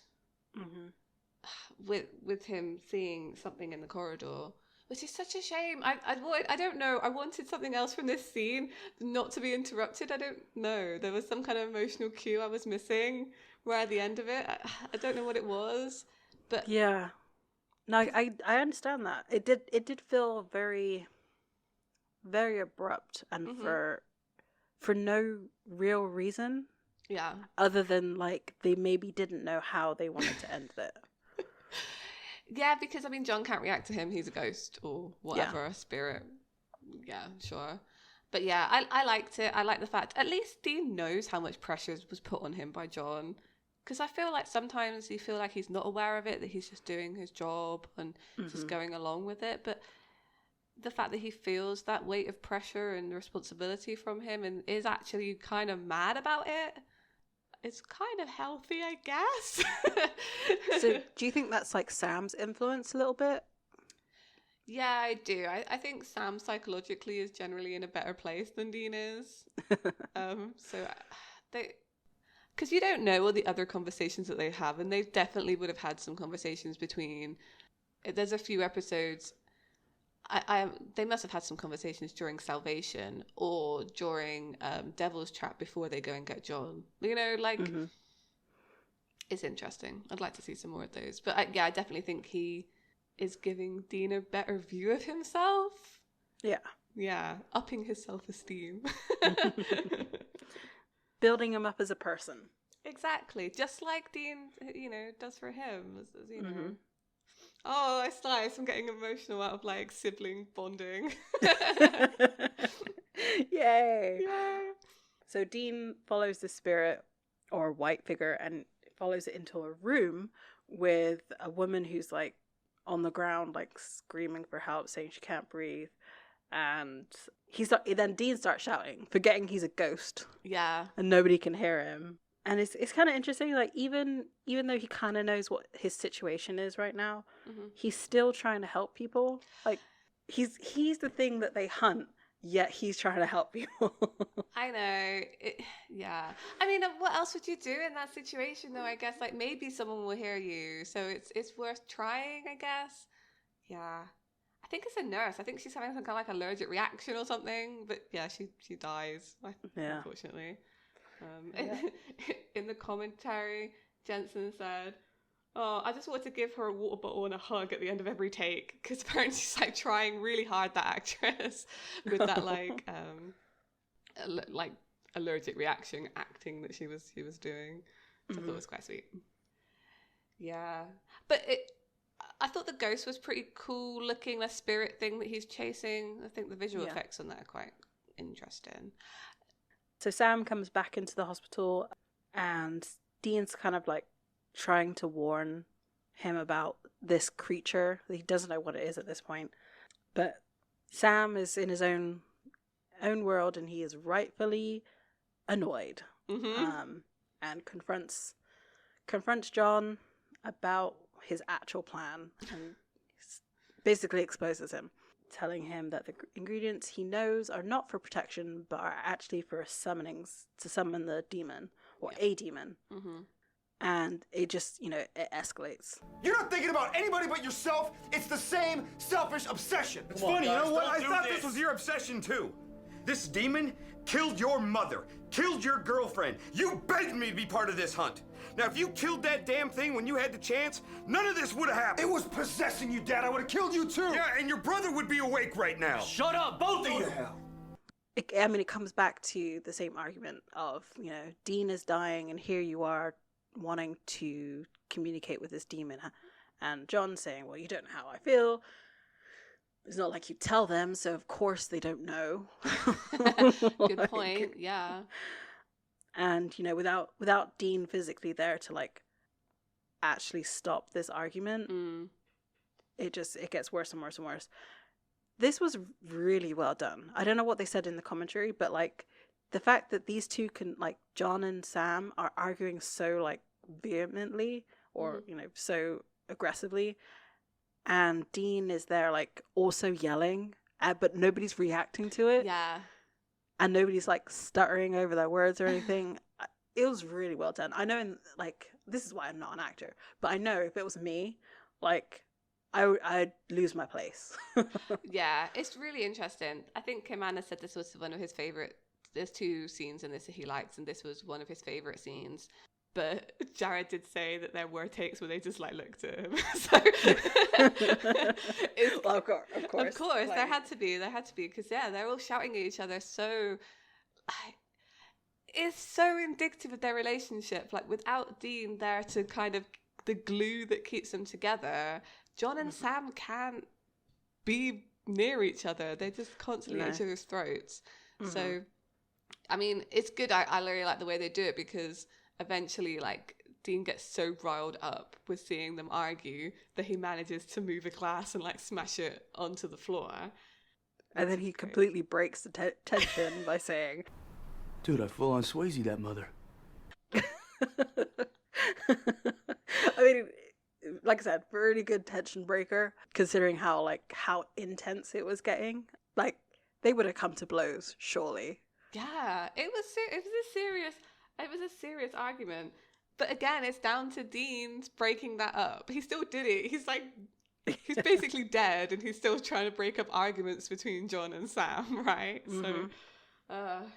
with him seeing something in the corridor, which is such a shame. I don't know. I wanted something else from this scene, not to be interrupted. I don't know. There was some kind of emotional cue I was missing right at the end of it. I don't know what it was, but yeah. No, I understand that. It did feel very, very abrupt, and for no real reason. Yeah. Other than like they maybe didn't know how they wanted to end it. Yeah, because I mean, John can't react to him. He's a ghost or whatever, a spirit. Yeah, sure. But yeah, I liked it. I like the fact at least Dean knows how much pressure was put on him by John. Because I feel like sometimes you feel like he's not aware of it, that he's just doing his job and just going along with it. But the fact that he feels that weight of pressure and responsibility from him and is actually kind of mad about it, it's kind of healthy, I guess. So do you think that's like Sam's influence a little bit? Yeah, I do. I think Sam psychologically is generally in a better place than Dean is. Because you don't know all the other conversations that they have, and they definitely would have had some conversations between. There's a few episodes. They must have had some conversations during Salvation or during Devil's Trap before they go and get John. You know, like it's interesting. I'd like to see some more of those. But I definitely think he is giving Dean a better view of himself. Yeah, upping his self-esteem. Building him up as a person. Exactly, just like Dean, does for him. As you know. Oh, it's nice. I'm getting emotional out of like sibling bonding. Yay! So Dean follows the spirit or white figure and follows it into a room with a woman who's like on the ground, like screaming for help, saying she can't breathe. And then Dean starts shouting, forgetting he's a ghost. Yeah. And nobody can hear him. And it's kind of interesting, like even though he kind of knows what his situation is right now, he's still trying to help people. Like he's the thing that they hunt, yet he's trying to help people. I know. Yeah. I mean, what else would you do in that situation, though? I guess like maybe someone will hear you, so it's worth trying, I guess. Yeah. I think it's a nurse. I think she's having some kind of like allergic reaction or something. But yeah, she dies. Unfortunately. In the commentary, Jensen said, "Oh, I just wanted to give her a water bottle and a hug at the end of every take because apparently she's like trying really hard, that actress, with that like allergic reaction acting that she was doing. So I thought it was quite sweet. Yeah, but I thought the ghost was pretty cool looking, the spirit thing that he's chasing. I think the visual effects on that are quite interesting. So Sam comes back into the hospital and Dean's kind of like trying to warn him about this creature. He doesn't know what it is at this point. But Sam is in his own world and he is rightfully annoyed. And confronts John about his actual plan and basically exposes him, telling him that the ingredients he knows are not for protection but are actually for summonings to summon the demon or a demon. And it just, it escalates. You're not thinking about anybody but yourself. It's the same selfish obsession. It's funny, guys, you know what? don't I do thought this. this was your obsession too. This demon killed your mother, killed your girlfriend. You begged me to be part of this hunt. Now, if you killed that damn thing when you had the chance, none of this would have happened. It was possessing you, Dad. I would have killed you too. Yeah, and your brother would be awake right now. Shut up, both of you. It comes back to the same argument of, Dean is dying and here you are wanting to communicate with this demon. And John saying, well, you don't know how I feel. It's not like you tell them, so of course they don't know. Good point, yeah. And, without Dean physically there to, like, actually stop this argument, it gets worse and worse and worse. This was really well done. I don't know what they said in the commentary, but, like, the fact that these two can, like, John and Sam are arguing so, like, vehemently or, so aggressively, and Dean is there, like, also yelling, but nobody's reacting to it. Yeah. And nobody's, like, stuttering over their words or anything. it was really well done. I know, like, this is why I'm not an actor, but I know if it was me, like, I'd lose my place. Yeah, it's really interesting. I think Kim Anna said this was one of his favorite. There's 2 scenes in this that he likes, and this was one of his favorite scenes. But Jared did say that there were takes where they just like looked at him. So Well, of course, like, there had to be, because they're all shouting at each other. So it's so indicative of their relationship. Like, without Dean there to kind of the glue that keeps them together, John and Sam can't be near each other. They're just constantly at each other's throats. So, I mean, it's good. I really like the way they do it, because eventually, like, Dean gets so riled up with seeing them argue that he manages to move a glass and like smash it onto the floor. And then he completely breaks the tension by saying, Dude, I full on Swayze that mother. I mean, like I said, really good tension breaker, considering how intense it was getting. Like, they would have come to blows, surely. Yeah, it was a serious argument. But again, it's down to Dean's breaking that up. He still did it. He's basically dead, and he's still trying to break up arguments between John and Sam, right? So,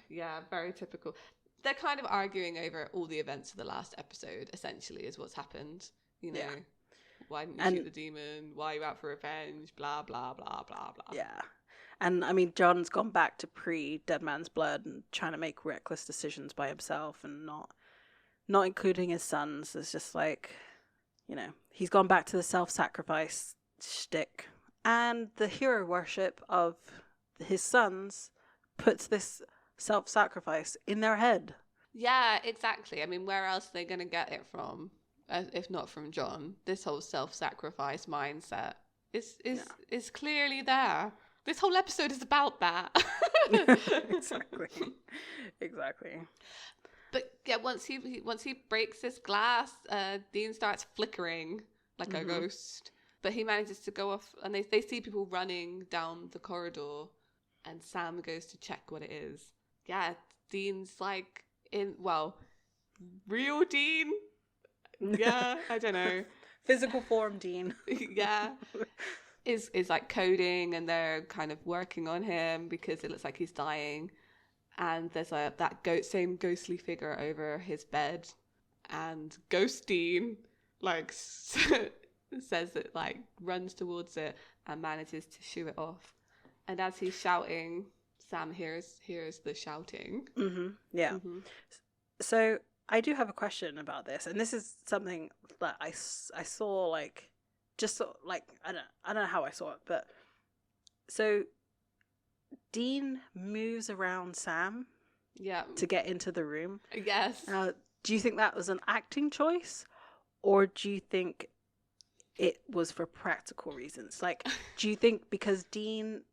yeah, very typical. They're kind of arguing over all the events of the last episode, essentially, is what's happened. You know, why didn't you shoot the demon? Why are you out for revenge? Blah, blah, blah, blah, blah. Yeah. And, I mean, John's gone back to pre-Dead Man's Blood and trying to make reckless decisions by himself and not including his sons. It's just like, you know, he's gone back to the self-sacrifice shtick. And the hero worship of his sons puts this self-sacrifice in their head. Yeah, exactly. I mean, where else are they going to get it from, if not from John? This whole self-sacrifice mindset is clearly there. This whole episode is about that. Exactly. But yeah, once he breaks this glass, Dean starts flickering like a ghost. But he manages to go off, and they see people running down the corridor, and Sam goes to check what it is. Yeah, Dean's like real Dean? Yeah, I don't know. Physical form Dean. Yeah. Is like coding, and they're kind of working on him because it looks like he's dying. And there's that same ghostly figure over his bed, and Ghost Dean like says it, like runs towards it and manages to shoo it off. And as he's shouting, Sam hears the shouting. Yeah. So I do have a question about this, and this is something that I saw like. Just so, like, I don't know how I saw it, but so Dean moves around Sam to get into the room. Yes. Do you think that was an acting choice, or do you think it was for practical reasons? Like, do you think because Dean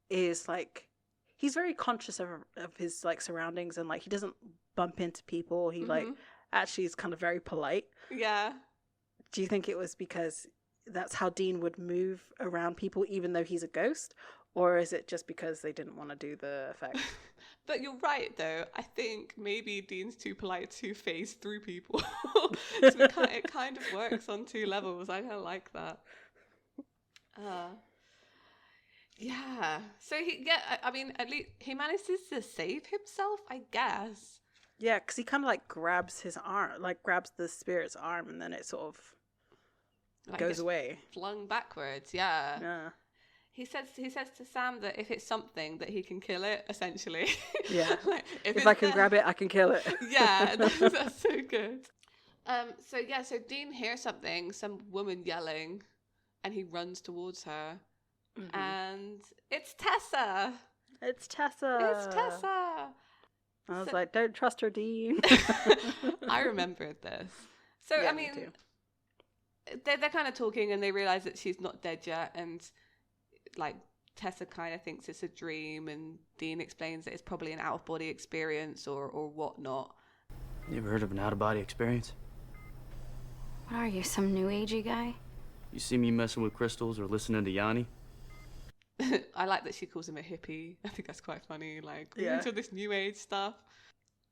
is like, he's very conscious of his like surroundings, and like he doesn't bump into people. He like actually is kind of very polite. Yeah. Do you think it was because that's how Dean would move around people even though he's a ghost, or is it just because they didn't want to do the effect? But you're right, though. I think maybe Dean's too polite to phase through people. So it kind of works on 2 levels. I kind of like that. Yeah. So I mean, at least he manages to save himself, I guess. Yeah, because he kind of like grabs his arm, like grabs the spirit's arm, and then it sort of like goes away. Flung backwards, yeah. Yeah. He says to Sam that if it's something, that he can kill it, essentially. Yeah. Like, if I can grab it, I can kill it. Yeah, that's so good. So Dean hears something, some woman yelling, and he runs towards her. And it's Tessa. It's Tessa. I was like, don't trust her, Dean. I remembered this. So, yeah, I mean, they're kind of talking, and they realize that she's not dead yet, and like Tessa kind of thinks it's a dream, and Dean explains that it's probably an out-of-body experience or whatnot. You ever heard of an out-of-body experience? What are you, some new agey guy? You see me messing with crystals or listening to Yanni? I like that she calls him a hippie. I think that's quite funny. Like, into this new age stuff.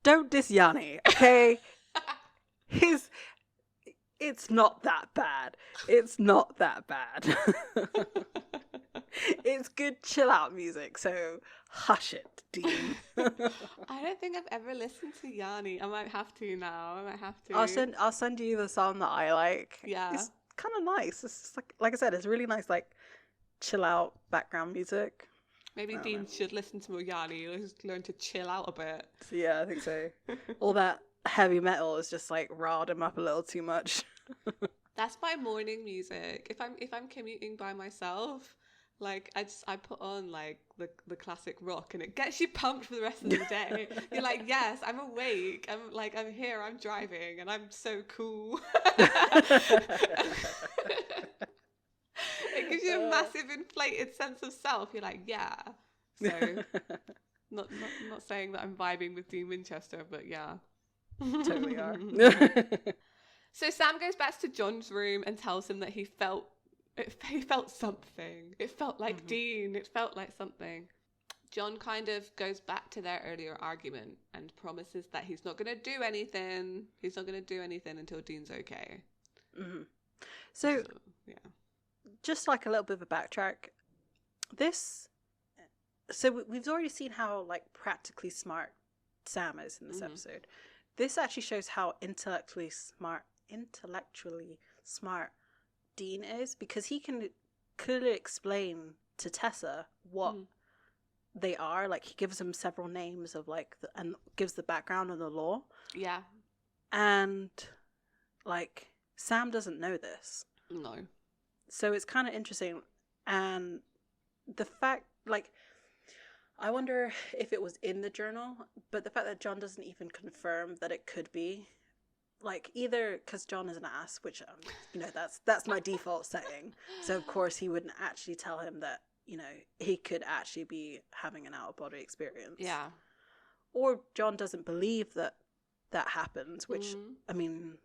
don't diss Yanni, okay? It's not that bad. It's not that bad. It's good chill out music, so hush it, Dean. I don't think I've ever listened to Yanni. I might have to now. I might have to. I'll send you the song that I like. Yeah. It's kind of nice. It's just like I said, it's really nice, like chill out background music. Maybe Dean should listen to more Yanni. Just learn to chill out a bit. So, yeah, I think so. All that heavy metal is just like riled him up a little too much. That's my morning music. If I'm commuting by myself, like I put on like the classic rock, and it gets you pumped for the rest of the day. You're like, yes, I'm awake. I'm here. I'm driving, and I'm so cool. It gives you a massive inflated sense of self. You're like, yeah. So not saying that I'm vibing with Dean Winchester, but yeah. Totally are. So Sam goes back to John's room and tells him that he felt something. It felt like Dean. It felt like something. John kind of goes back to their earlier argument and promises that he's not going to do anything. He's not going to do anything until Dean's okay. Mm-hmm. So yeah. Just like a little bit of a backtrack. We've already seen how like practically smart Sam is in this episode. This actually shows how intellectually smart Dean is, because he can clearly explain to Tessa what they are. Like, he gives them several names of like and gives the background on the law. Yeah. And like Sam doesn't know this. No. So it's kind of interesting. And the fact, like, I wonder if it was in the journal, but the fact that John doesn't even confirm that it could be, like, either because John is an ass, which, that's my default setting. So, of course, he wouldn't actually tell him that, he could actually be having an out-of-body experience. Yeah. Or John doesn't believe that happens, which, I mean,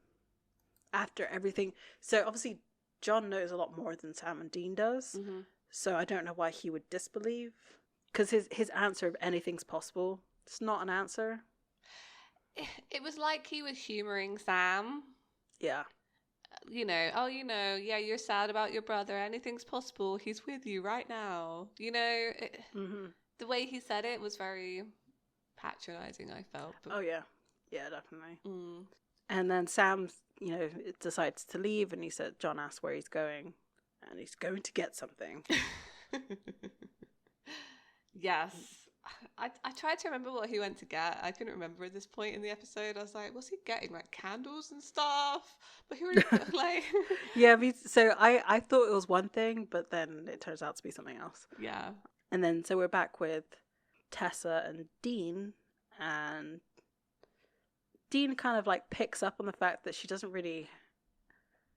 after everything. So, obviously, John knows a lot more than Sam and Dean does. So, I don't know why he would disbelieve. Because his answer of anything's possible, it's not an answer. It was like he was humouring Sam. Yeah. Yeah, you're sad about your brother. Anything's possible. He's with you right now. The way he said it was very patronising, I felt. But... Oh, yeah. Yeah, definitely. And then Sam, decides to leave, and John asks where he's going, and he's going to get something. Yes. I tried to remember what he went to get. I couldn't remember at this point in the episode. I was like, what's he getting? Like candles and stuff? But he really, like... Yeah, so I thought it was one thing, but then it turns out to be something else. Yeah. And then, so we're back with Tessa and Dean, and Dean kind of like picks up on the fact that she doesn't really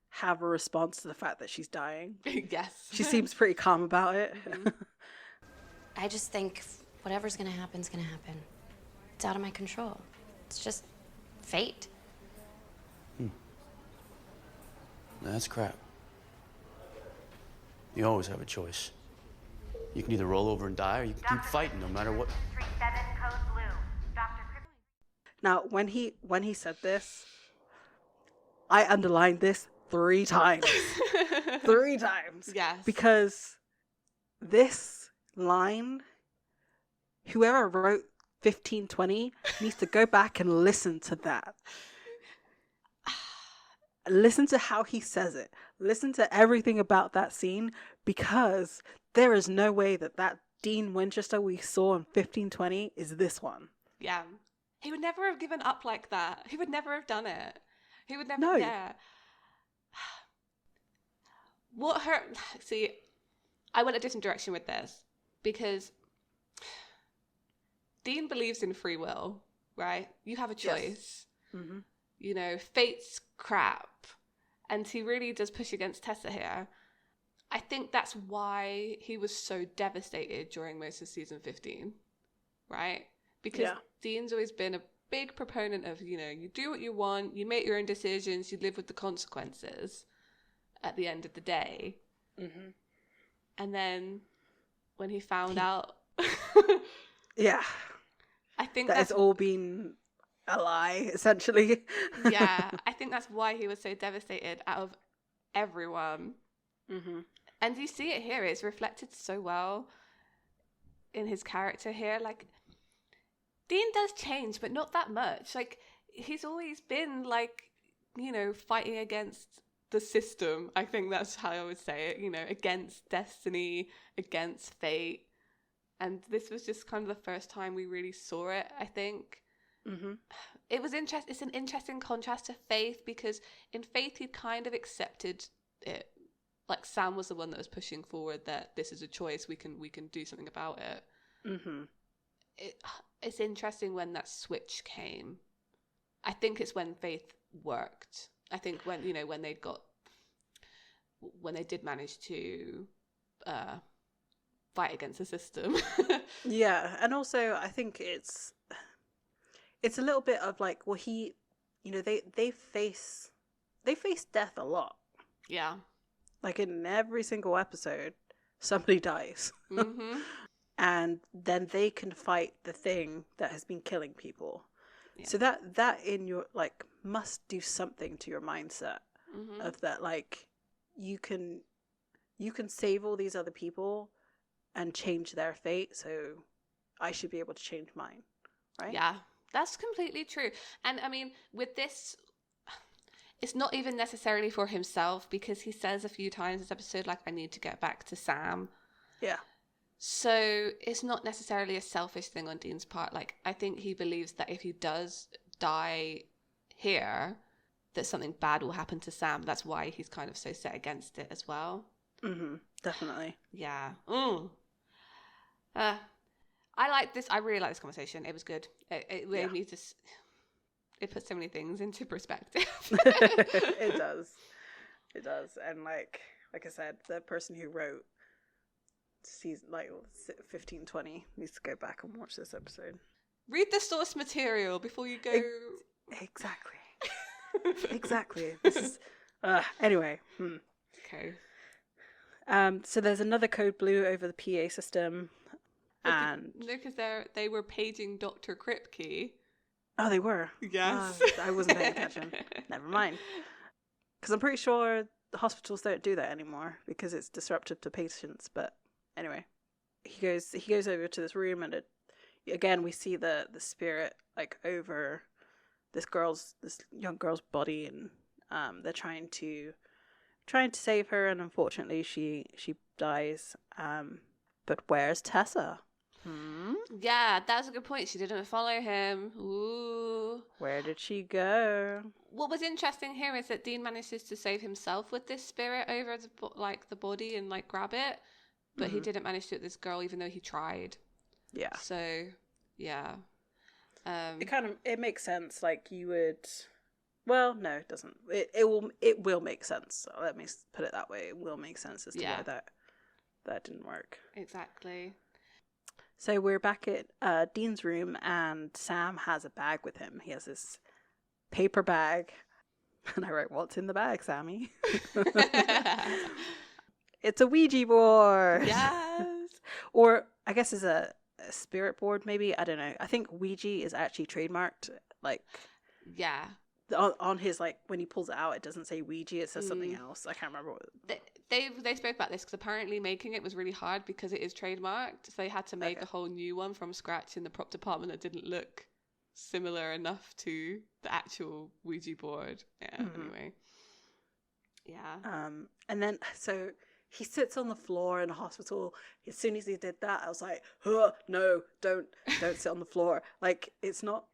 have a response to the fact that she's dying. Yes. She seems pretty calm about it. I just think whatever's gonna happen's gonna happen. It's out of my control. It's just fate. That's crap. You always have a choice. You can either roll over and die, or you can keep fighting no matter what. Now, when he said this, I underlined this 3 times. 3 times. Yes. Because this line, whoever wrote 1520 needs to go back and listen to that. Listen to how he says it. Listen to everything about that scene, because there is no way that Dean Winchester we saw in 1520 is this one. Yeah. He would never have given up like that. He would never have done it. He would never... No. Yeah. See, I went a different direction with this, because Dean believes in free will, right? You have a choice. Yes. Mm-hmm. Fate's crap. And he really does push against Tessa here. I think that's why he was so devastated during most of season 15, right? Because Dean's always been a big proponent of, you do what you want, you make your own decisions, you live with the consequences at the end of the day. Mm-hmm. And then when he found out... Yeah. I think that's all been a lie, essentially. Yeah, I think that's why he was so devastated out of everyone. Mm-hmm. And you see it here. It's reflected so well in his character here. Like, Dean does change, but not that much. Like, he's always been, like, you know, fighting against the system. I think that's how I would say it, you know, against destiny, against fate. And this was just kind of the first time we really saw it, I think. Mm-hmm. It was it's an interesting contrast to Faith, because in Faith he'd kind of accepted it. Like, Sam was the one that was pushing forward that this is a choice, we can do something about it. Mm-hmm. It's interesting when that switch came. I think it's when Faith worked. I think when, you know, when they did manage to fight against the system. Yeah, and also I think it's a little bit of like, well, he, you know, they face death a lot. Yeah. Like, in every single episode, somebody dies. Mm-hmm. And then they can fight the thing that has been killing people. Yeah. So that in your, like, must do something to your mindset Mm-hmm. of that, like, you can save all these other people and change their fate, so I should be able to change mine, right? Yeah, that's completely true. And I mean, with this, it's not even necessarily for himself, because he says a few times this episode, like, I need to get back to Sam. Yeah. So it's not necessarily a selfish thing on Dean's part. Like, I think he believes that if he does die here, that something bad will happen to Sam. That's why he's kind of so set against it as well. Mm-hmm. Definitely. Yeah. I like this. I really like this conversation. It was good. It made me just... It puts so many things into perspective. It does. It does. And like I said, the person who wrote season, like, 15-20 needs to go back and watch this episode. Read the source material before you go... Exactly. Exactly. This is... anyway. Okay. So there's another code blue over the PA system. And... No, because they were paging Dr. Kripke. Oh, they were? Yes. I wasn't paying attention. Never mind. Because I'm pretty sure the hospitals don't do that anymore because it's disruptive to patients. But anyway, he goes over to this room, and again we see the spirit, like, over this young girl's body, and they're trying to save her, and unfortunately she dies. But where's Tessa? Yeah, that's a good point. She didn't follow him. Ooh. Where did she go? What was interesting here is that Dean manages to save himself with this spirit over the body and, like, grab it, but he didn't manage to do it with this girl, even though he tried. Yeah. So, yeah. It makes sense. Like, you would. Well, no, it doesn't. It will make sense. Let me put it that way. It will make sense as to why that didn't work. Exactly. So we're back at Dean's room, and Sam has a bag with him. He has this paper bag. And I wrote, "What's in the bag, Sammy?" It's a Ouija board. Yes. Or I guess it's a spirit board, maybe. I don't know. I think Ouija is actually trademarked. Like, yeah. On his, like, when he pulls it out, it doesn't say Ouija, it says something else. I can't remember what. They spoke about this because apparently making it was really hard because it is trademarked. So they had to make a whole new one from scratch in the prop department that didn't look similar enough to the actual Ouija board. Yeah, anyway. Yeah. And then, so he sits on the floor in the hospital. As soon as he did that, I was like, no, don't sit on the floor. Like, it's not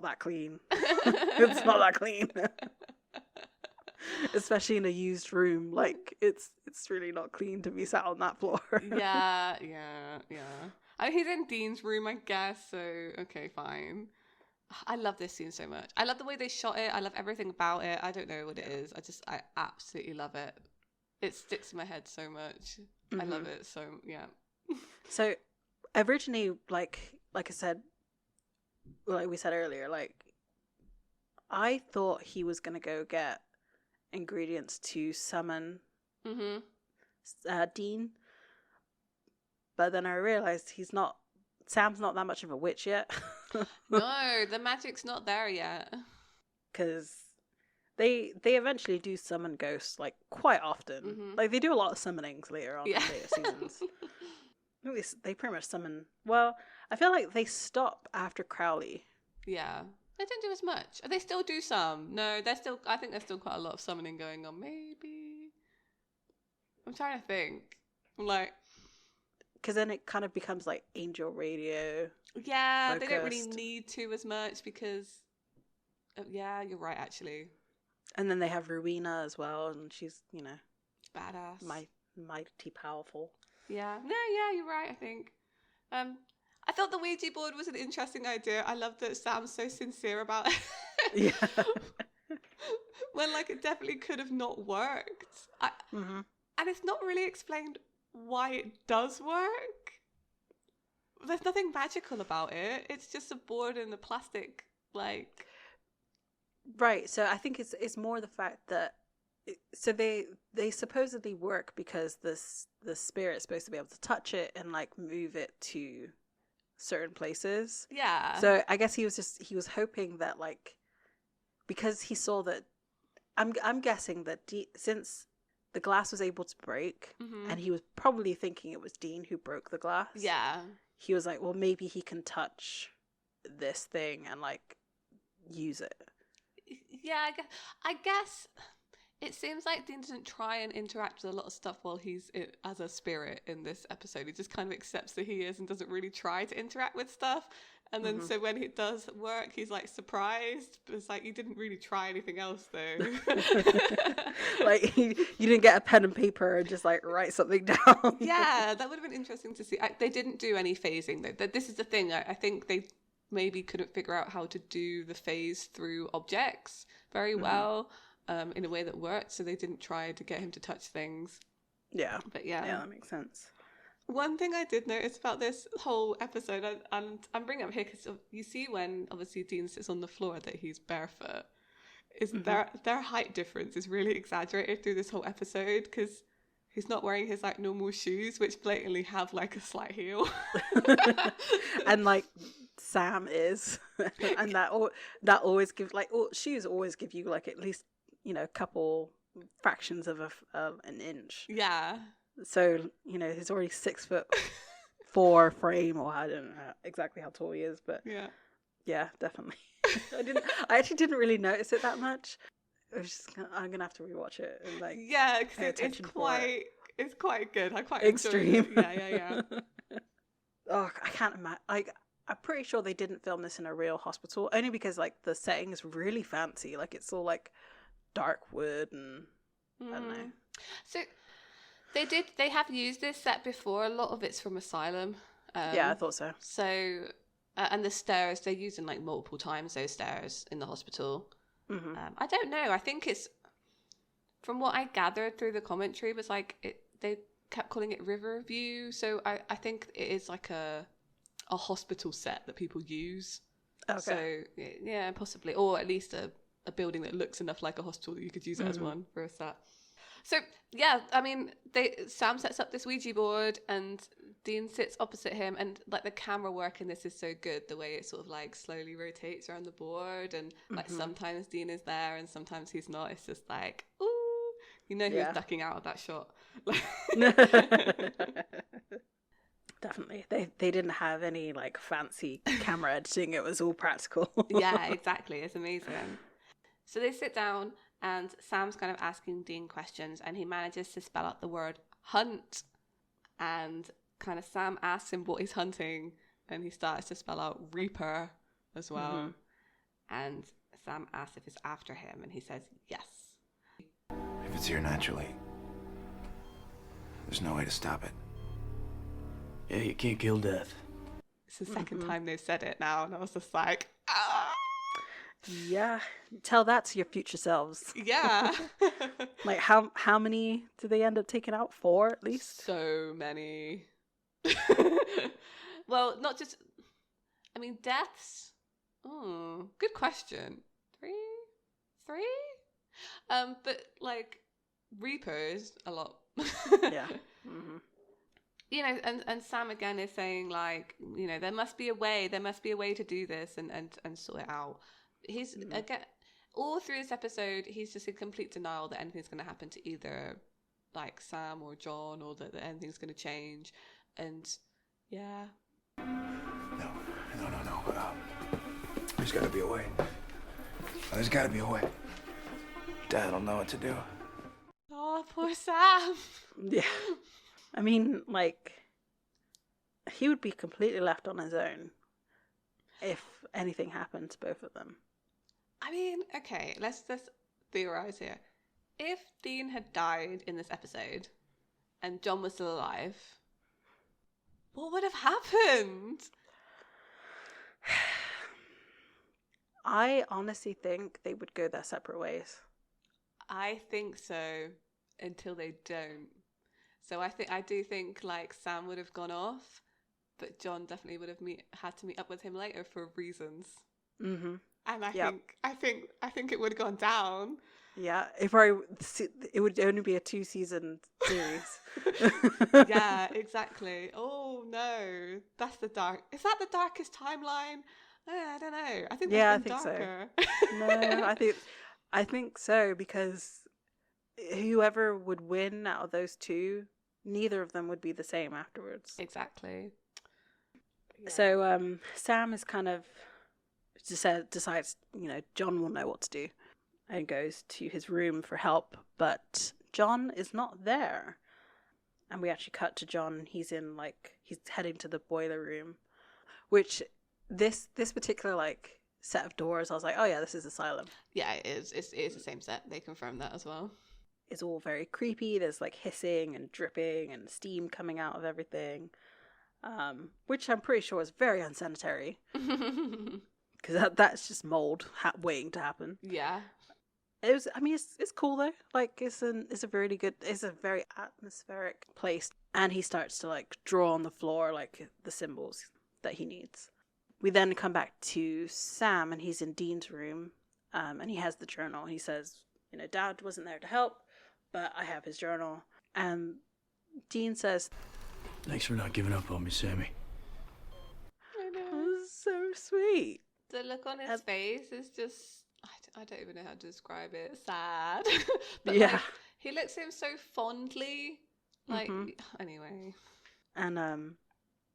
that clean. It's not that clean. Especially in a used room. Like, it's really not clean to be sat on that floor. Yeah. I mean, he's in Dean's room, I guess, so okay, fine. I love this scene so much. I love the way they shot it. I love everything about it. I don't know what it is. I absolutely love it. It sticks in my head so much. I love it. So, yeah. So, originally, like I said, like we said earlier, like, I thought he was going to go get ingredients to summon Dean. But then I realized he's not Sam's not that much of a witch yet. No, the magic's not there yet. Because they eventually do summon ghosts, like, quite often. Like, they do a lot of summonings later on in later seasons. At least they pretty much summon... Well, I feel like they stop after Crowley. Yeah. They don't do as much. They still do some. No, I think there's still quite a lot of summoning going on. Maybe. I'm trying to think. I'm like... Because then it kind of becomes, like, angel radio. Yeah, focused. they don't really need to as much because... yeah, you're right, actually. And then they have Rowena as well, and she's, you know... Badass. Mighty powerful. Yeah. No, yeah, you're right, I think. I thought the Ouija board was an interesting idea. I love that Sam's so sincere about it. Yeah. When, like, it definitely could have not worked. And it's not really explained why it does work. There's nothing magical about it. It's just a board and a plastic, like... Right, so I think it's more the fact that... So they supposedly work because the spirit's supposed to be able to touch it and, like, move it to certain places. Yeah. So I guess he was hoping that, like, because he saw that... I'm guessing that since the glass was able to break, and he was probably thinking it was Dean who broke the glass. Yeah. He was like, well, maybe he can touch this thing and, like, use it. Yeah, I guess it seems like Dean doesn't try and interact with a lot of stuff while he's as a spirit in this episode. He just kind of accepts that he is and doesn't really try to interact with stuff. And then so when it does work, he's like surprised. But it's like, you didn't really try anything else though. Like, you didn't get a pen and paper and just like write something down. Yeah, that would have been interesting to see. They didn't do any phasing though. This is the thing. I think they maybe couldn't figure out how to do the phase through objects very well in a way that worked. So they didn't try to get him to touch things. Yeah. But yeah, that makes sense. One thing I did notice about this whole episode, and I'm bringing it up here because you see when obviously Dean sits on the floor that he's barefoot, is their height difference is really exaggerated through this whole episode because he's not wearing his like normal shoes, which blatantly have like a slight heel. And like Sam is, and that always gives like shoes always give you like at least, you know, a couple fractions of an inch. Yeah. So, you know, he's already 6'4" frame, or I don't know exactly how tall he is, but yeah, definitely. I actually didn't really notice it that much. I'm gonna have to rewatch it and like because it's quite good. I quite extreme. Enjoyed it. Yeah. Oh, I can't imagine. Like, I'm pretty sure they didn't film this in a real hospital, only because like the setting is really fancy. Like it's all like dark wood and I don't know. So. They have used this set before. A lot of it's from Asylum. Yeah, I thought so. So, and the stairs, they're using like multiple times those stairs in the hospital. I don't know. I think it's, from what I gathered through the commentary, was like, they kept calling it Riverview. So I think it is like a hospital set that people use. Okay. So, yeah, possibly. Or at least a building that looks enough like a hospital that you could use it as one for a set. So, yeah, I mean, Sam sets up this Ouija board and Dean sits opposite him, and like the camera work in this is so good, the way it sort of like slowly rotates around the board, and like sometimes Dean is there and sometimes he's not. It's just like, ooh, you know who's ducking out of that shot. Definitely. They didn't have any like fancy camera editing. It was all practical. Yeah, exactly. It's amazing. So they sit down and Sam's kind of asking Dean questions, and he manages to spell out the word hunt, and kind of Sam asks him what he's hunting, and he starts to spell out Reaper as well. And Sam asks if it's after him, and he says yes. If it's here naturally, there's no way to stop it. Yeah, you can't kill death. It's the second time they've said it now, and I was just like, ah! Yeah, tell that to your future selves. Yeah. Like how many did they end up taking out? 4 at least? So many. Well, not just, I mean, deaths. Oh, good question. 3? But like Reapers, a lot. Yeah. You know, and Sam again is saying, like, you know, there must be a way to do this and sort it out. He's again, all through this episode, he's just in complete denial that anything's going to happen to either like Sam or John, or that anything's going to change. And yeah, No. There's got to be a way. There's got to be a way. Dad will know what to do. oh, poor Sam. Yeah. I mean, like, he would be completely left on his own if anything happened to both of them. I mean, okay, let's just theorize here. If Dean had died in this episode and John was still alive, what would have happened? I honestly think they would go their separate ways. I think so, until they don't. So I do think like Sam would have gone off, but John definitely would have had to meet up with him later for reasons. Mm-hmm. And I think it would have gone down. Yeah, it would only be a 2-season series. Yeah, exactly. Oh no, that's the dark. Is that the darkest timeline? I don't know. I think Yeah, that's been I think darker. so. No, I think so, because whoever would win out of those two, neither of them would be the same afterwards. Exactly. Yeah. So Sam is kind of decides, you know, John will know what to do, and goes to his room for help, but John is not there. And we actually cut to John. He's heading to the boiler room, which this particular like set of doors, I was like, oh yeah, this is Asylum. Yeah, it is. It is the same set. They confirmed that as well. It's all very creepy. There's like hissing and dripping and steam coming out of everything, which I'm pretty sure is very unsanitary, because that's just mold waiting to happen. Yeah. It's cool though. Like it's a very atmospheric place, and he starts to like draw on the floor like the symbols that he needs. We then come back to Sam, and he's in Dean's room, and he has the journal. He says, you know, Dad wasn't there to help, but I have his journal. And Dean says, Thanks for not giving up on me, Sammy. I know. "Oh, so sweet." The look on his face is just, I don't even know how to describe it. Sad. But Yeah. like, he looks at him so fondly. Like, anyway. And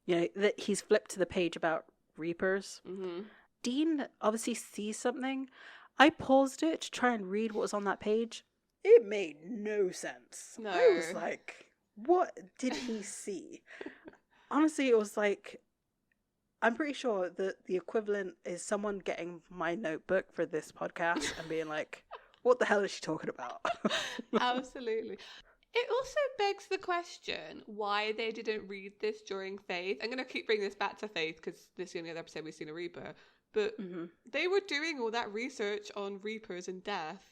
you know that he's flipped to the page about Reapers. Mm-hmm. Dean obviously sees something. I paused it to try and read what was on that page. It made no sense. No. I was like, what did he see? Honestly, it was like, I'm pretty sure that the equivalent is someone getting my notebook for this podcast and being like, what the hell is she talking about? Absolutely. It also begs the question why they didn't read this during Faith. I'm going to keep bringing this back to Faith because this is the only other episode we've seen a Reaper. But they were doing all that research on Reapers and death.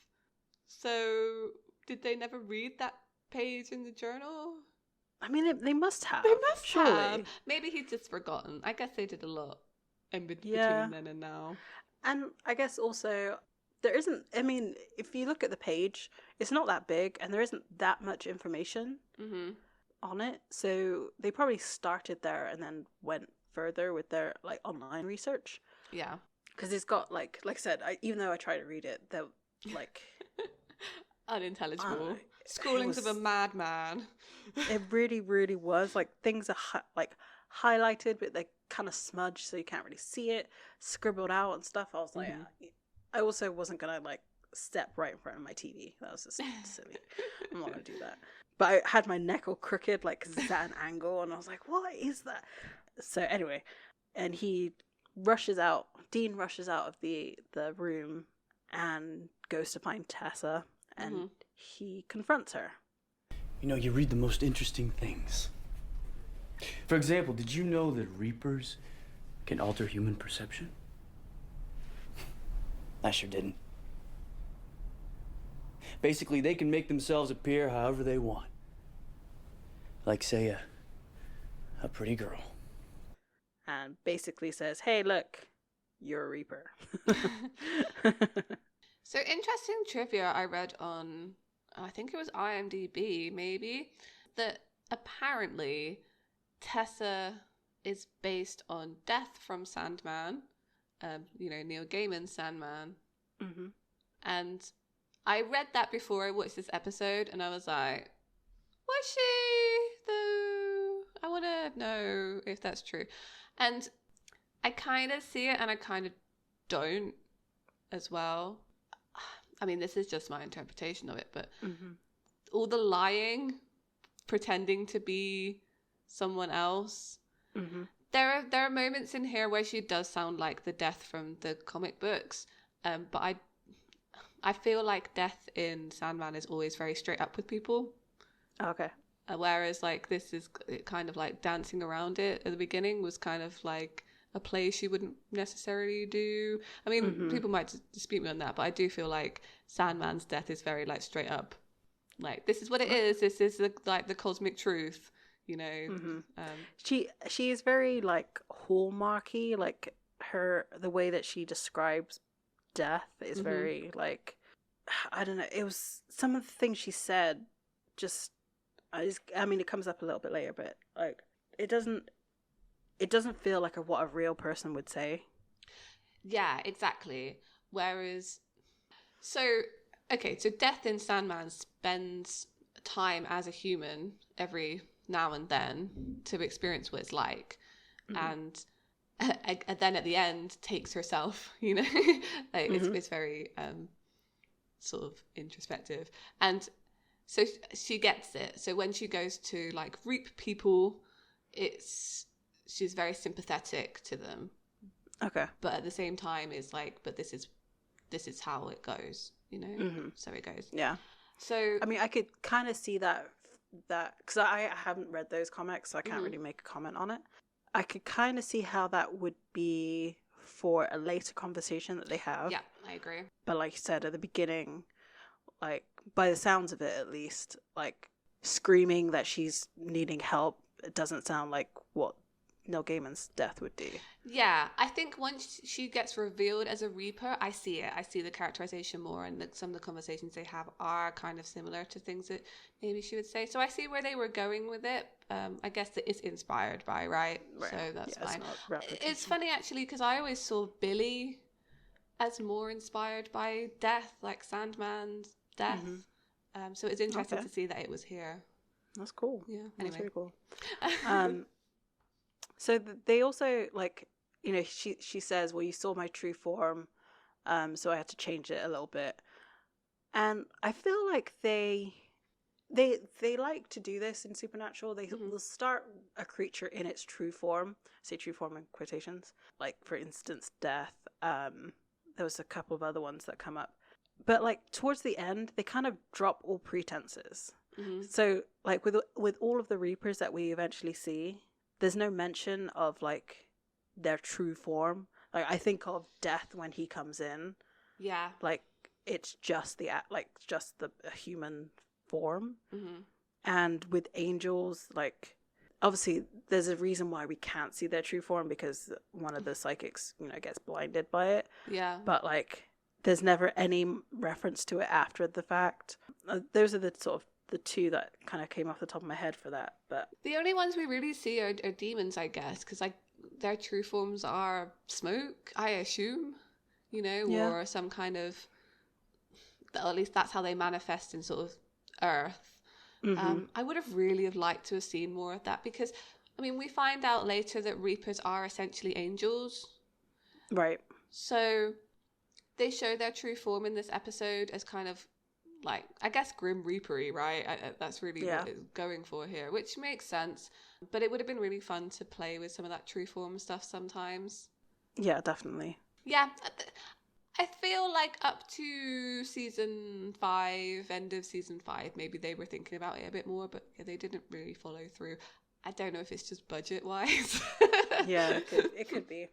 So did they never read that page in the journal? I mean, they must have. They must surely. have. Maybe he'd just forgotten. I guess they did a lot between then and now. And I guess also, there isn't, I mean, if you look at the page, it's not that big and there isn't that much information on it. So they probably started there and then went further with their like online research. Yeah. Because it's got like I said, even though I tried to read it, they're like... unintelligible. Schoolings of a madman. It really, really was. Like things are like highlighted, but they kind of smudged so you can't really see it, scribbled out and stuff. I was like, I also wasn't gonna like step right in front of my TV. That was just silly. I'm not gonna do that. But I had my neck all crooked, like, 'cause it's at an angle, and I was like, what is that? So anyway, and he rushes out. Dean rushes out of the room and goes to find Tessa, and he confronts her. You know, you read the most interesting things. For example, did you know that Reapers can alter human perception? I sure didn't. Basically, they can make themselves appear however they want. Like, say, a pretty girl. And basically says, hey, look, you're a Reaper. So interesting trivia I read on, I think it was IMDb maybe, that apparently Tessa is based on Death from Sandman, Neil Gaiman's Sandman. Mm-hmm. And I read that before I watched this episode, and I was like, was she, though? I want to know if that's true. And I kind of see it, and I kind of don't as well. I mean, this is just my interpretation of it, but all the lying, pretending to be someone else. There are moments in here where she does sound like the Death from the comic books, but I feel like Death in Sandman is always very straight up with people. Okay. Whereas like this is kind of like dancing around it at the beginning was kind of like a play she wouldn't necessarily do. I mean, people might dispute me on that, but I do feel like Sandman's death is very like straight up. Like, this is what it is. This is the cosmic truth, you know. She is very like hallmarky. Like the way that she describes death is very like, I don't know. It was some of the things she said. I mean, it comes up a little bit later, but like it doesn't feel like what a real person would say. Yeah, exactly. Whereas, so Death in Sandman spends time as a human every now and then to experience what it's like, and then at the end takes herself, you know, like it's very sort of introspective, and so she gets it. So when she goes to like reap people, she's very sympathetic to them. Okay. But at the same time is like, but this is how it goes, you know? So it goes. Yeah. So I mean, I could kind of see that because I haven't read those comics, so I can't really make a comment on it. I could kind of see how that would be for a later conversation that they have. Yeah, I agree. But like you said at the beginning, like by the sounds of it at least, like screaming that she's needing help, it doesn't sound like what Neil Gaiman's death would do. Yeah, I think once she gets revealed as a Reaper, I see it. I see the characterization more, and some of the conversations they have are kind of similar to things that maybe she would say. So I see where they were going with it. I guess that it's inspired by, right? So that's fine. It's funny actually, because I always saw Billy as more inspired by death, like Sandman's death. So it's interesting to see that it was here. That's cool. Yeah. That's really cool. So they also, like, you know, she says, well, you saw my true form, so I had to change it a little bit. And I feel like they like to do this in Supernatural. They'll start a creature in its true form. I say true form in quotations. Like, for instance, Death. There was a couple of other ones that come up. But, like, towards the end, they kind of drop all pretenses. So, like, with all of the Reapers that we eventually see, there's no mention of like their true form. Like I think of Death when he comes in. Yeah. Like it's just the human form. And with angels, like obviously there's a reason why we can't see their true form because one of the psychics, you know, gets blinded by it. Yeah. But like there's never any reference to it after the fact. Those are the sort of the two that kind of came off the top of my head for that. But the only ones we really see are demons, I guess, because like their true forms are smoke, I assume, you know, or some kind of, at least that's how they manifest in sort of Earth. I would have really liked to have seen more of that because, I mean, we find out later that Reapers are essentially angels. Right. So they show their true form in this episode as kind of like, I guess Grim Reaper-y, right? That's really what it's going for here, which makes sense. But it would have been really fun to play with some of that true form stuff sometimes. Yeah, definitely. Yeah, I feel like up to season 5, end of season 5, maybe they were thinking about it a bit more, but they didn't really follow through. I don't know if it's just budget-wise. Yeah, it could be.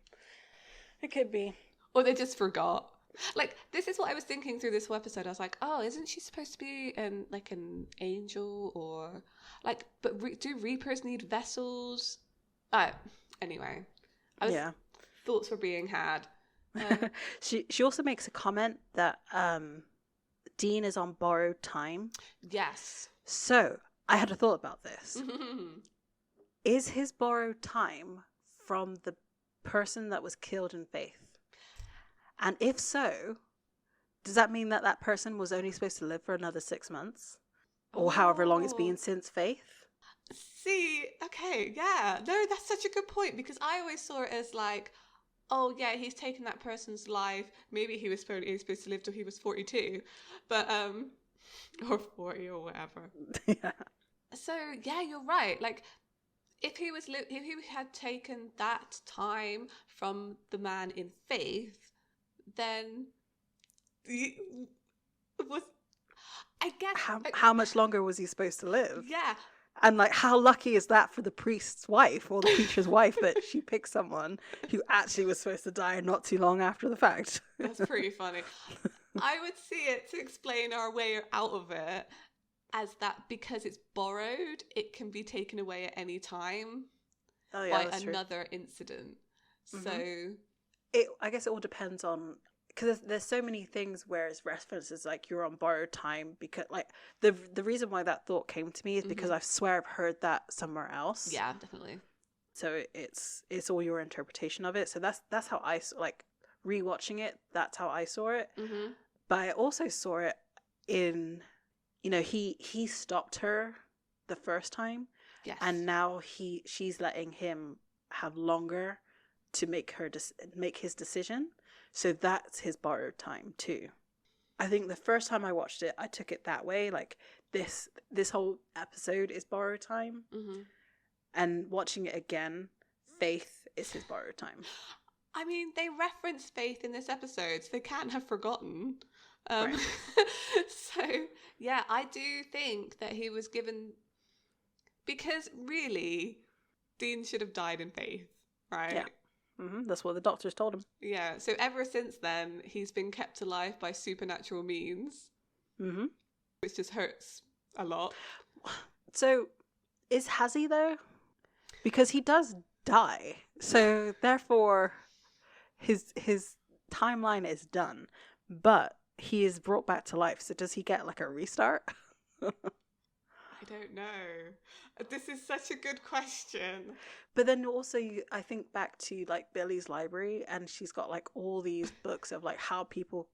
It could be. Or they just forgot. Like, this is what I was thinking through this whole episode. I was like, oh, isn't she supposed to be an angel? Or, like, but do Reapers need vessels? Anyway. Thoughts were being had. She also makes a comment that Dean is on borrowed time. Yes. So, I had a thought about this. is his borrowed time from the person that was killed in Faith? And if so, does that mean that that person was only supposed to live for another 6 months? Or however long it's been since Faith? See, okay, yeah. No, that's such a good point, because I always saw it as like, oh yeah, he's taken that person's life. Maybe he was supposed to live till he was 42, but or 40 or whatever. Yeah. So yeah, you're right. Like, if he had taken that time from the man in Faith, then was, I guess, How much longer was he supposed to live? yeah. And like, how lucky is that for the priest's wife or the preacher's wife that she picked someone who actually was supposed to die not too long after the fact? That's pretty funny. I would see it, to explain our way out of it, as that because it's borrowed, it can be taken away at any time by another incident. So I guess it all depends on, because there's so many things where it's references like you're on borrowed time, because like the reason why that thought came to me is because I swear I've heard that somewhere else. Yeah, definitely. So it's all your interpretation of it. So that's how I like rewatching it. That's how I saw it. But I also saw it in, you know, he stopped her the first time, Yes. and now she's letting him have longer to make his decision. So that's his borrowed time too. I think the first time I watched it, I took it that way. Like this whole episode is borrowed time, and watching it again, Faith is his borrowed time. I mean, they reference Faith in this episode, so they can't have forgotten. Right. So yeah, I do think that he was given, because really, Dean should have died in Faith, right? Yeah. That's what the doctors told him. Yeah, so ever since then, he's been kept alive by supernatural means, which just hurts a lot. So, has he though? Because he does die, so therefore, his timeline is done, but he is brought back to life. So does he get like a restart? I don't know. This is such a good question. But then also, I think back to like Billy's library, and she's got like all these books of like how people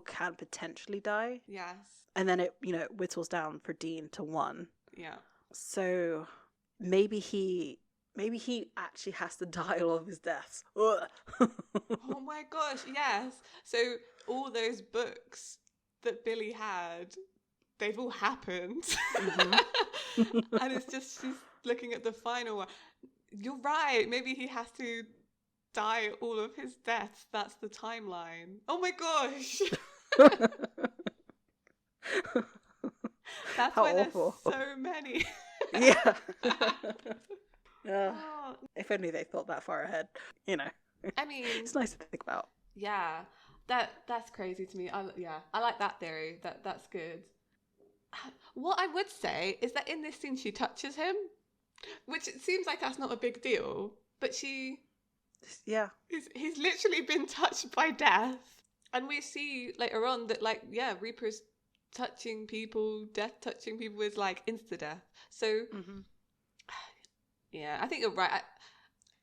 can potentially die. Yes. And then it whittles down for Dean to 1. Yeah. So maybe he actually has to die all of his deaths. Ugh. Oh my gosh, yes. So all those books that Billy had, they've all happened. And it's just, she's looking at the final one. You're right, maybe he has to die all of his deaths. That's the timeline. Oh my gosh. That's How why awful. there's so many. Yeah. If only they thought that far ahead, I mean, it's nice to think about. Yeah, that's crazy to me. I like that theory. That's good. What I would say is that in this scene she touches him, which it seems like that's not a big deal, but Yeah. he's literally been touched by death, and we see later on that Reaper's touching people, death touching people is like insta death. So yeah, I think you're right.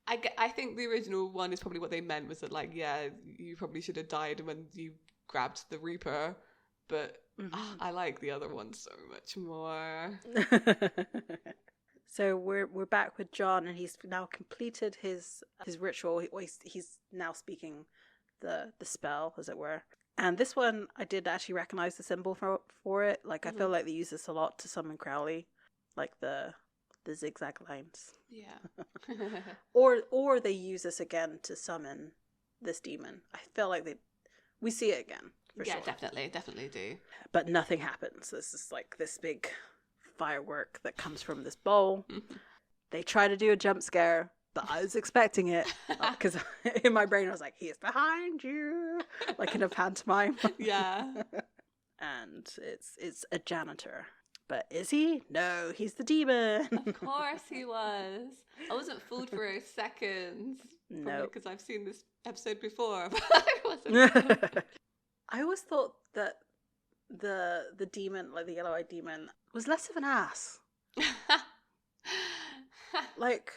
I think the original one is probably what they meant, was that you probably should have died when you grabbed the Reaper, but I like the other one so much more. So we're back with John, and he's now completed his ritual. He's now speaking the spell, as it were. And this one, I did actually recognize the symbol for it. Like, I feel like they use this a lot to summon Crowley, like the zigzag lines. Yeah. or they use this again to summon this demon. I feel like we see it again. For sure. Definitely do. But nothing happens. This is like this big firework that comes from this bowl. They try to do a jump scare, but I was expecting it, because in my brain I was like, he is behind you, like in a pantomime. Yeah. And it's a janitor. But is he? No, he's the demon. Of course he was. I wasn't fooled for a second. No. Because I've seen this episode before, but I wasn't fooled. I always thought that the demon, like the yellow-eyed demon, was less of an ass. Like,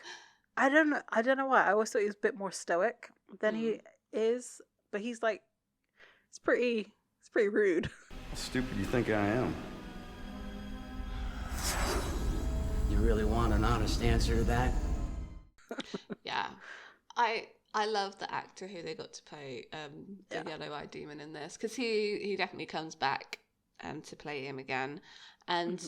I don't know why. I always thought he was a bit more stoic than he is, but he's like, it's pretty rude. How stupid you think I am? You really want an honest answer to that? Yeah. I love the actor who they got to play the yellow-eyed demon in this, because he definitely comes back to play him again. And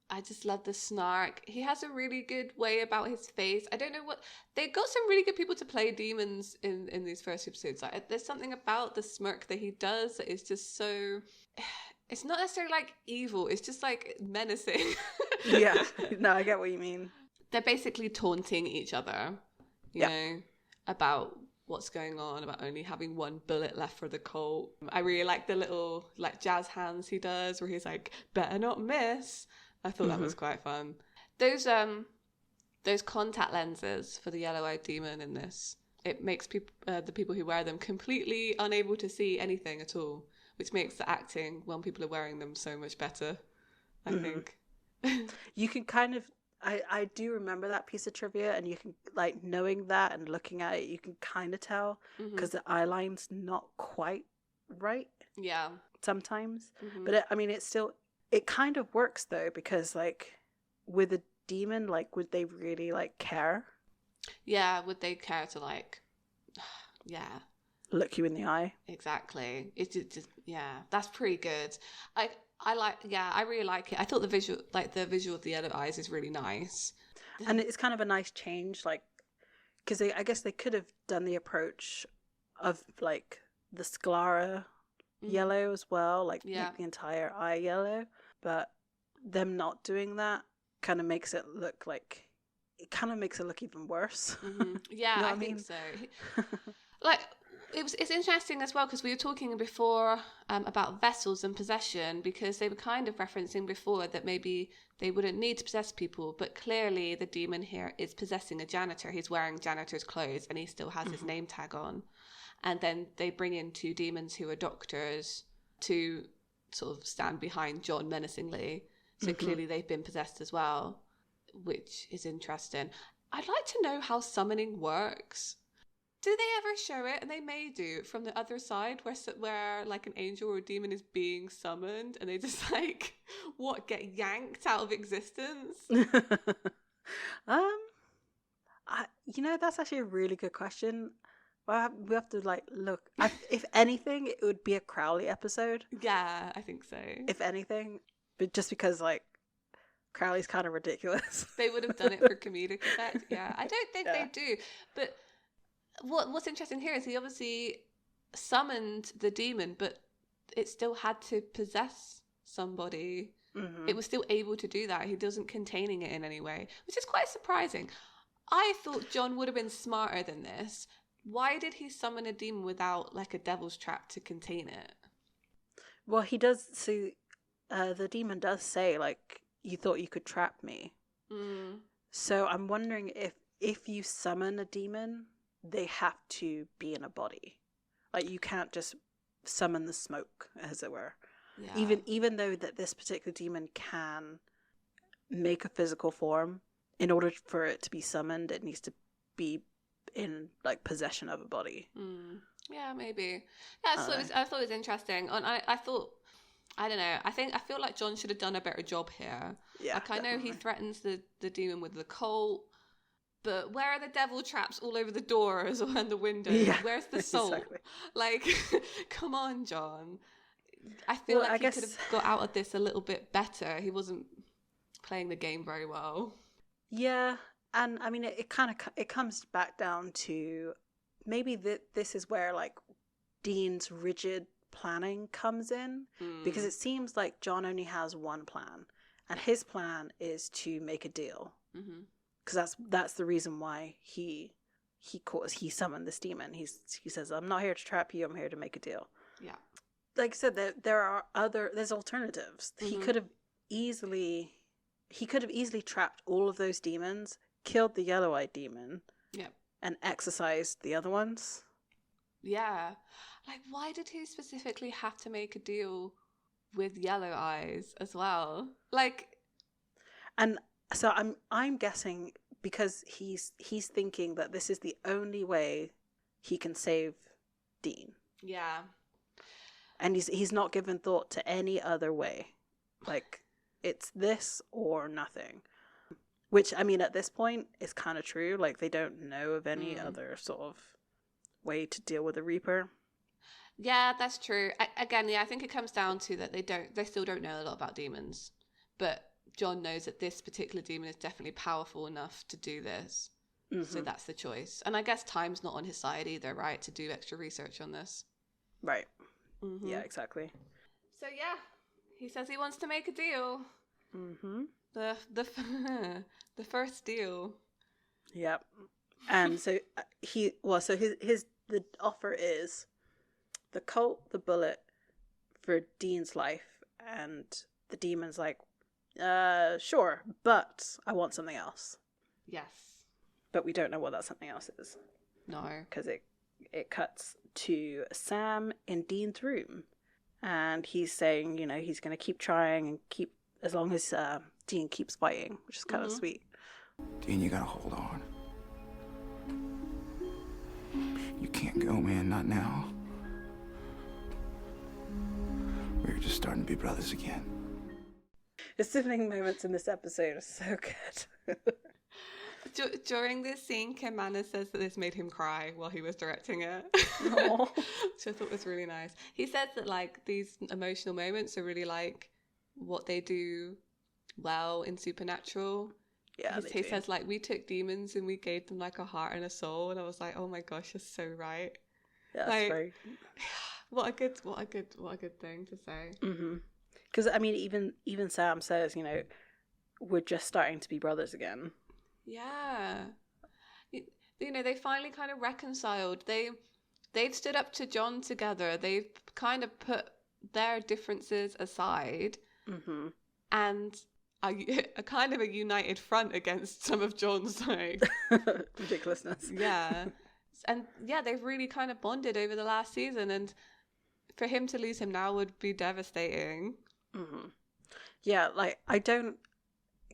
I just love the snark. He has a really good way about his face. I don't know what... They got some really good people to play demons in these first episodes. Like, there's something about the smirk that he does that is just so... It's not necessarily like evil. It's just like menacing. Yeah. No, I get what you mean. They're basically taunting each other, you know, about what's going on, about only having one bullet left for the Colt. I really like the little like jazz hands he does where he's like, better not miss. I thought that was quite fun. Those contact lenses for the yellow-eyed demon in this, it makes people the people who wear them completely unable to see anything at all, which makes the acting when people are wearing them so much better, I think. You can kind of, I do remember that piece of trivia, and you can, like, knowing that and looking at it, you can kind of tell because the eye line's not quite right. Yeah. Sometimes. But it kind of works though, because like with a demon, like, would they really like care? Yeah, would they care to like, yeah. Look you in the eye? Exactly. It's just, yeah, that's pretty good. I really like it. I thought the visual of the yellow eyes is really nice. And it's kind of a nice change, like, because I guess they could have done the approach of like the sclera yellow as well, like make the entire eye yellow, but them not doing that kind of makes it look even worse. Yeah, You know I think so. Like, it's interesting as well, because we were talking before about vessels and possession, because they were kind of referencing before that maybe they wouldn't need to possess people, but clearly the demon here is possessing a janitor. He's wearing janitor's clothes and he still has his name tag on. And then they bring in two demons who are doctors to sort of stand behind John menacingly. So clearly they've been possessed as well, which is interesting. I'd like to know how summoning works. Do they ever show it? And they may do, from the other side, where like an angel or a demon is being summoned and they just like, get yanked out of existence? That's actually a really good question. Well, we have to like look. If anything, it would be a Crowley episode. Yeah, I think so. If anything, but just because like Crowley's kind of ridiculous. They would have done it for comedic effect. Yeah, I don't think they do. But what's interesting here is he obviously summoned the demon, but it still had to possess somebody. It was still able to do that. He wasn't containing it in any way, which is quite surprising. I thought John would have been smarter than this. Why did he summon a demon without like a devil's trap to contain it? Well, he does. So the demon does say, like, you thought you could trap me. So I'm wondering if you summon a demon, they have to be in a body. Like, you can't just summon the smoke, as it were. Yeah. Even though that this particular demon can make a physical form, in order for it to be summoned, it needs to be in like possession of a body. Yeah, maybe. Yeah, I thought it was interesting, and I thought, I don't know. I feel like John should have done a better job here. Yeah, like, I know he threatens the demon with the Colt, but where are the devil traps all over the doors and the windows? Yeah, where's the salt? Exactly. Like, come on, John. I feel like he could have got out of this a little bit better. He wasn't playing the game very well. Yeah, and I mean, it comes back down to maybe this is where like Dean's rigid planning comes in, because it seems like John only has one plan, and his plan is to make a deal, because that's the reason why he summoned this demon. He says, "I'm not here to trap you. I'm here to make a deal." Yeah, like I said, there's alternatives. He could have easily trapped all of those demons, killed the yellow-eyed demon, and exorcised the other ones. Yeah. Like, why did he specifically have to make a deal with Yellow Eyes as well? Like, and so I'm guessing because he's thinking that this is the only way he can save Dean. Yeah. And he's not given thought to any other way. Like, it's this or nothing. Which, I mean, at this point, is kind of true. Like, they don't know of any other sort of way to deal with the Reaper. Yeah, that's true. Again, I think it comes down to that they still don't know a lot about demons. But John knows that this particular demon is definitely powerful enough to do this. Mm-hmm. So that's the choice. And I guess time's not on his side either, right? To do extra research on this. Right. Mm-hmm. Yeah, exactly. So yeah, he says he wants to make a deal. Mm-hmm. The first deal. Yep. And so the offer is the Colt, the bullet for Dean's life, and the demon's like, sure, but I want something else. Yes. But we don't know what that something else is. No. Because it cuts to Sam in Dean's room. And he's saying, he's going to keep trying and keep, as long as Dean keeps fighting, which is kind of sweet. Dean, you gotta hold on. You can't go, man, not now. We're just starting to be brothers again. The sibling moments in this episode are so good. During this scene, Kim Manor says that this made him cry while he was directing it. Which I thought was really nice. He says that like these emotional moments are really like what they do well in Supernatural. Yeah, he says like we took demons and we gave them like a heart and a soul, and I was like, oh my gosh, you're so right. Yeah, that's like, very... what a good thing to say. Because I mean, even Sam says, we're just starting to be brothers again. Yeah. They finally kind of reconciled. They've stood up to John together. They've kind of put their differences aside and a kind of a united front against some of John's like ridiculousness. Yeah. And yeah, they've really kind of bonded over the last season, and for him to lose him now would be devastating. Yeah, like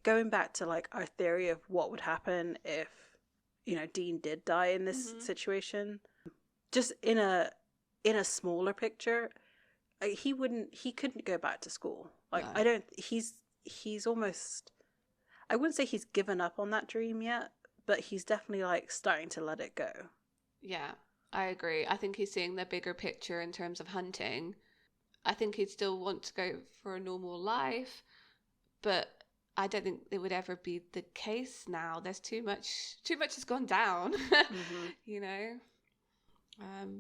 going back to like our theory of what would happen if Dean did die in this situation, just in a smaller picture, he couldn't go back to school. Like, no. He's almost, I wouldn't say he's given up on that dream yet, but he's definitely like starting to let it go. Yeah, I agree. I think he's seeing the bigger picture in terms of hunting. I think he'd still want to go for a normal life, but I don't think it would ever be the case now. There's too much has gone down.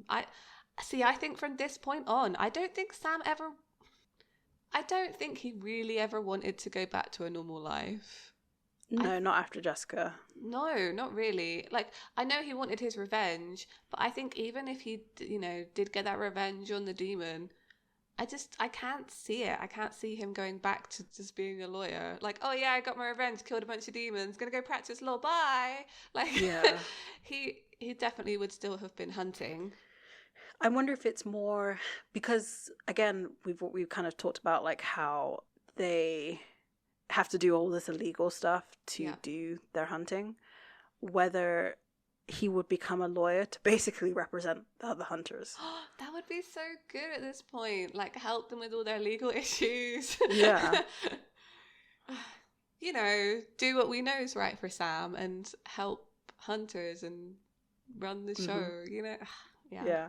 I think from this point on, I don't think he really ever wanted to go back to a normal life. No, not after Jessica. No, not really. Like, I know he wanted his revenge, but I think even if he, did get that revenge on the demon, I can't see it. I can't see him going back to just being a lawyer. Like, oh yeah, I got my revenge, killed a bunch of demons, gonna go practice law, bye. Like, yeah. he definitely would still have been hunting. I wonder if it's more because, again, we've kind of talked about like how they have to do all this illegal stuff to do their hunting, whether he would become a lawyer to basically represent the other hunters. That would be so good at this point. Like, help them with all their legal issues. Yeah. Do what we know is right for Sam and help hunters and run the show, Yeah.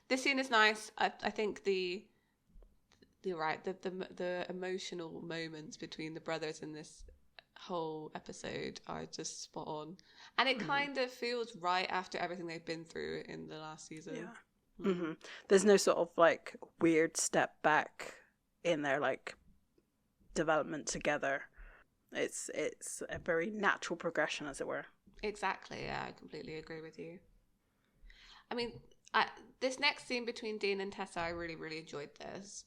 This scene is nice. I think you're right. The emotional moments between the brothers in this whole episode are just spot on, and it kind of feels right after everything they've been through in the last season. Yeah. There's no sort of like weird step back in their like development together. It's a very natural progression, as it were. Exactly. Yeah, I completely agree with you. I mean, this next scene between Dean and Tessa, I really, really enjoyed this.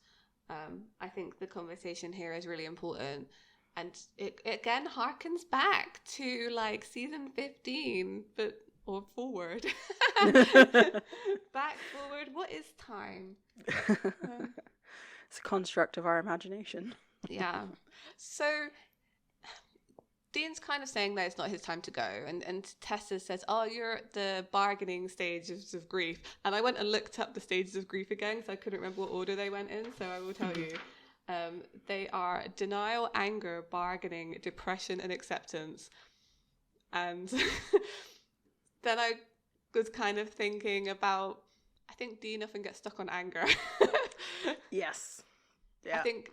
I think the conversation here is really important. And it again harkens back to like season 15, or forward. Back, forward, what is time? It's a construct of our imagination. Yeah. So Dean's kind of saying that it's not his time to go, and Tessa says, "Oh, you're at the bargaining stages of grief." And I went and looked up the stages of grief again because I couldn't remember what order they went in. So I will tell you, they are denial, anger, bargaining, depression, and acceptance. And then I was kind of thinking about, I think Dean often gets stuck on anger. Yes. Yeah. I think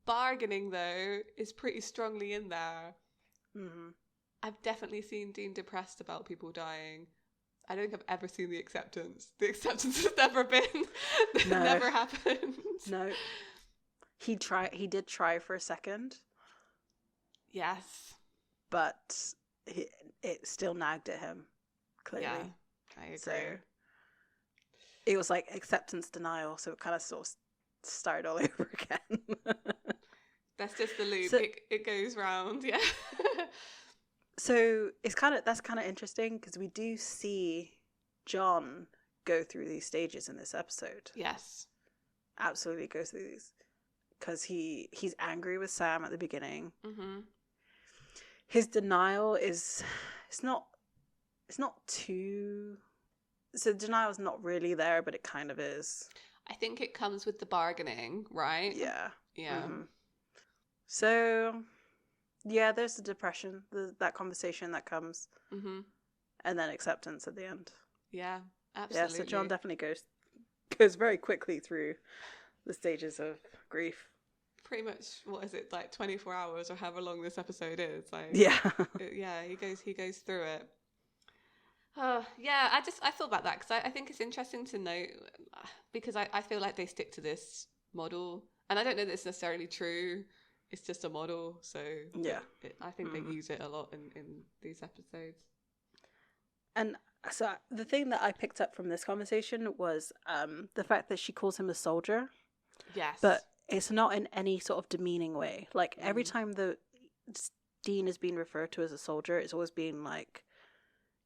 bargaining, though, is pretty strongly in there. Mm-hmm. I've definitely seen Dean depressed about people dying. I don't think I've ever seen the acceptance. The acceptance has never been. No. Never happened. No. He did try for a second, Yes. but it still nagged at him, clearly. Yeah, I agree. So it was like acceptance denial, so it kind of sort of started all over again. That's just the loop. So- It goes round, yeah. So that's kind of interesting because we do see John go through these stages in this episode. Yes. Absolutely goes through these because he's angry with Sam at the beginning. Mm-hmm. His denial it's not too. So denial's not really there, but it kind of is. I think it comes with the bargaining, right? Yeah. Yeah. Mhm. So, yeah, there's the depression, that conversation that comes, Mm-hmm. and then acceptance at the end. Yeah, absolutely. Yeah, so John definitely goes very quickly through the stages of grief. Pretty much, what is it, like 24 hours or however long this episode is? Like, Yeah. Yeah, he goes through it. Yeah, I thought about that because I think it's interesting to note because I feel like they stick to this model, and I don't know that it's necessarily true. It's just a model, so Yeah. I think they use it a lot in these episodes. And so the thing that I picked up from this conversation was the fact that she calls him a soldier, Yes, but it's not in any sort of demeaning way. Like every time the Dean is being referred to as a soldier, it's always been like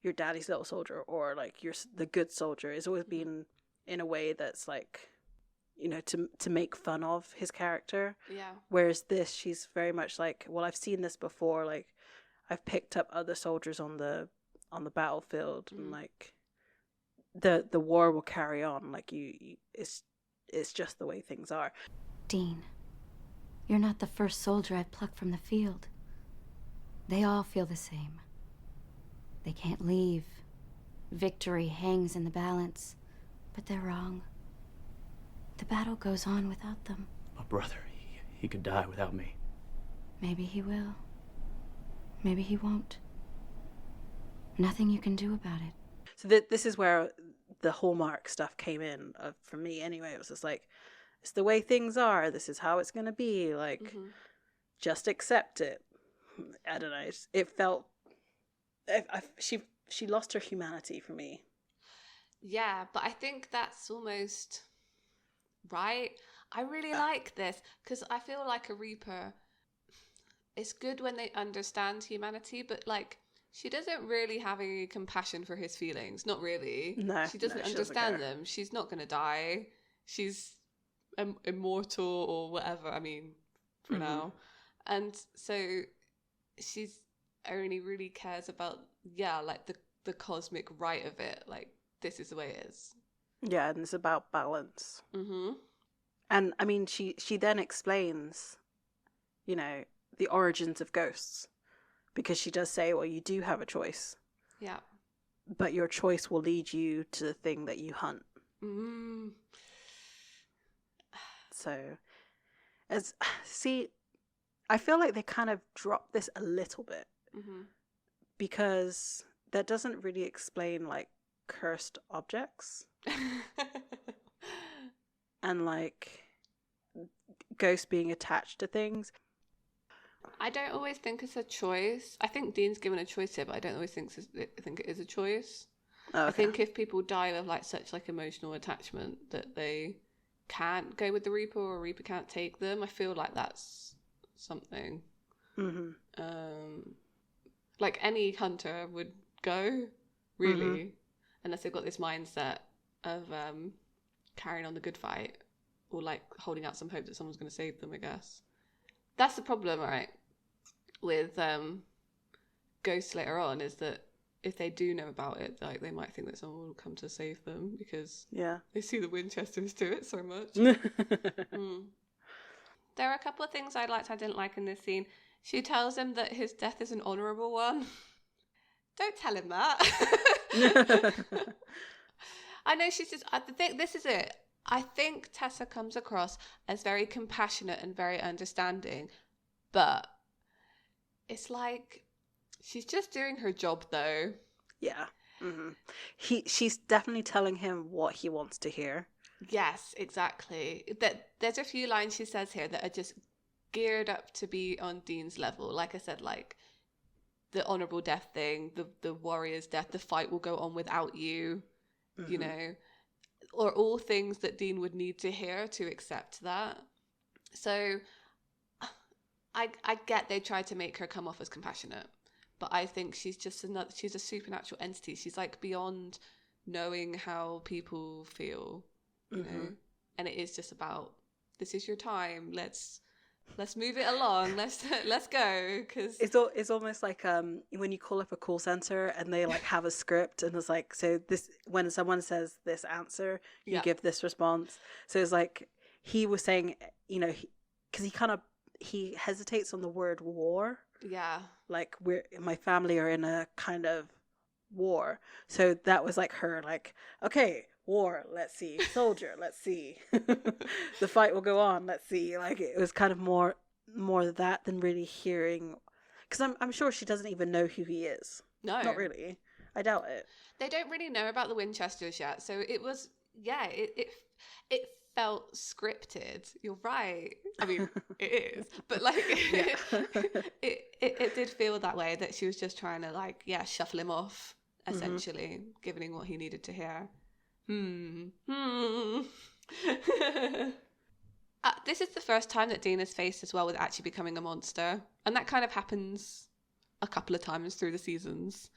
your daddy's little soldier or like you're the good soldier. It's always been in a way that's like, you know, to make fun of his character. yeah, Whereas this, she's very much like, well, I've seen this before. Like, I've picked up other soldiers on the battlefield, and like, the war will carry on. Like, it's just the way things are. Dean, you're not the first soldier I've plucked from the field. They all feel the same. They can't leave. Victory hangs in the balance, but they're wrong. The battle goes on without them. My brother, he could die without me. Maybe he will. Maybe he won't. Nothing you can do about it. So this is where the Hallmark stuff came in for me. Anyway, it was just like, it's the way things are. This is how it's gonna be. Like, just accept it. I don't know. It felt. She lost her humanity for me. yeah. But I think that's almost right. I really like this because I feel like a Reaper. It's good when they understand humanity, but like she doesn't really have any compassion for his feelings. Not really. No, she doesn't understand them. She's not gonna die. She's immortal or whatever. I mean, for now, and so she's only really cares about like the cosmic right of it. Like this is the way it is. Yeah, and it's about balance. Mm-hmm. And I mean, she then explains, you know, the origins of ghosts, because she does say, well, you do have a choice. Yeah. But your choice will lead you to the thing that you hunt. Mm. So, I feel like they kind of dropped this a little bit because that doesn't really explain like cursed objects and like ghosts being attached to things. I don't always think it's a choice. I think Dean's given a choice here, but I don't always think it is a choice. Okay. I think if people die with like such like emotional attachment that they can't go with the Reaper or Reaper can't take them, I feel like that's something. Like any hunter would go, really, unless they've got this mindset of carrying on the good fight or like holding out some hope that someone's going to save them, I guess. That's the problem, right? With ghosts later on, is that if they do know about it, like they might think that someone will come to save them because they see the Winchesters do it so much. There are a couple of things I didn't like in this scene. She tells him that his death is an honourable one. Don't tell him that. I know she's just... I think this is it. I think Tessa comes across as very compassionate and very understanding, but it's like she's just doing her job, though. Yeah. Mm-hmm. She's definitely telling him what he wants to hear. Yes, exactly. There's a few lines she says here that are just geared up to be on Dean's level. Like I said, like the honourable death thing, the warrior's death, the fight will go on without you, you know, or all things that Dean would need to hear to accept that. So I get they tried to make her come off as compassionate, but I think she's just she's a supernatural entity. She's like beyond knowing how people feel, you know, and it is just about, this is your time. Let's move it along. Let's go, because it's almost like when you call up a call center and they like have a script and it's like, so this, when someone says this answer, you give this response. So it's like he was saying, you know, because he hesitates on the word war. Yeah, like my family are in a kind of war. So that was like her, like, okay, war, let's see. Soldier, let's see. The fight will go on, let's see. Like, it was kind of more that than really hearing, because I'm sure she doesn't even know who he is. No, not really. I doubt it. They don't really know about the Winchesters yet, so it was, yeah, it felt scripted. You're right. I mean, it is, but like it did feel that way, that she was just trying to like, yeah, shuffle him off, essentially, giving him what he needed to hear. This is the first time that Dean is faced as well with actually becoming a monster, and that kind of happens a couple of times through the seasons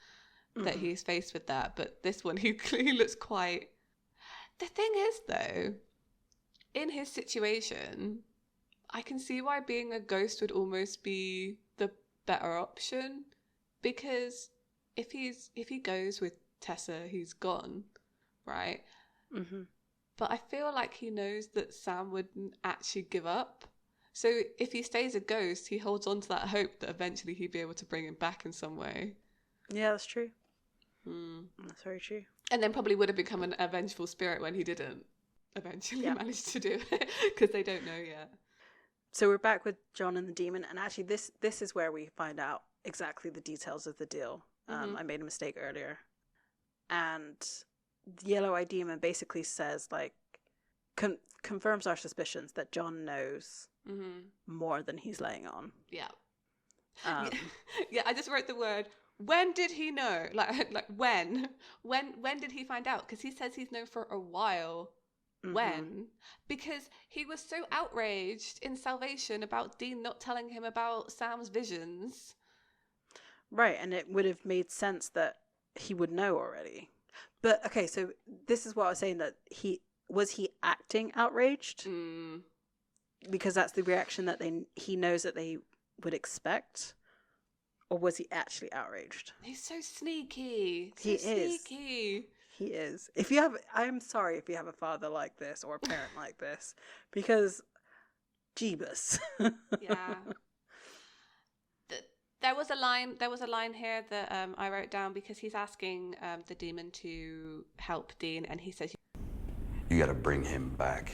that he's faced with that, but this one he clearly looks quite... The thing is, though, in his situation, I can see why being a ghost would almost be the better option, because if he goes with Tessa, he's gone, right? But I feel like he knows that Sam wouldn't actually give up. So if he stays a ghost, he holds on to that hope that eventually he'd be able to bring him back in some way. Yeah, that's true. That's very true. And then probably would have become an vengeful spirit when he didn't eventually manage to do it, because they don't know yet. So we're back with John and the demon, and actually this is where we find out exactly the details of the deal. I made a mistake earlier. And the yellow-eyed demon basically says, like, confirms our suspicions that John knows more than he's laying on. Yeah. Yeah, I just wrote the word, when did he know? Like when did he find out? Because he says he's known for a while. When? Because he was so outraged in Salvation about Dean not telling him about Sam's visions. Right, and it would have made sense that he would know already. But, okay, so this is what I was saying, that he acting outraged? Because that's the reaction that he knows that they would expect? Or was he actually outraged? He's so sneaky. He is. He is. I'm sorry if you have a father like this or a parent like this, because Jeebus. Yeah. There was a line here that I wrote down, because he's asking the demon to help Dean, and he says, "You got to bring him back."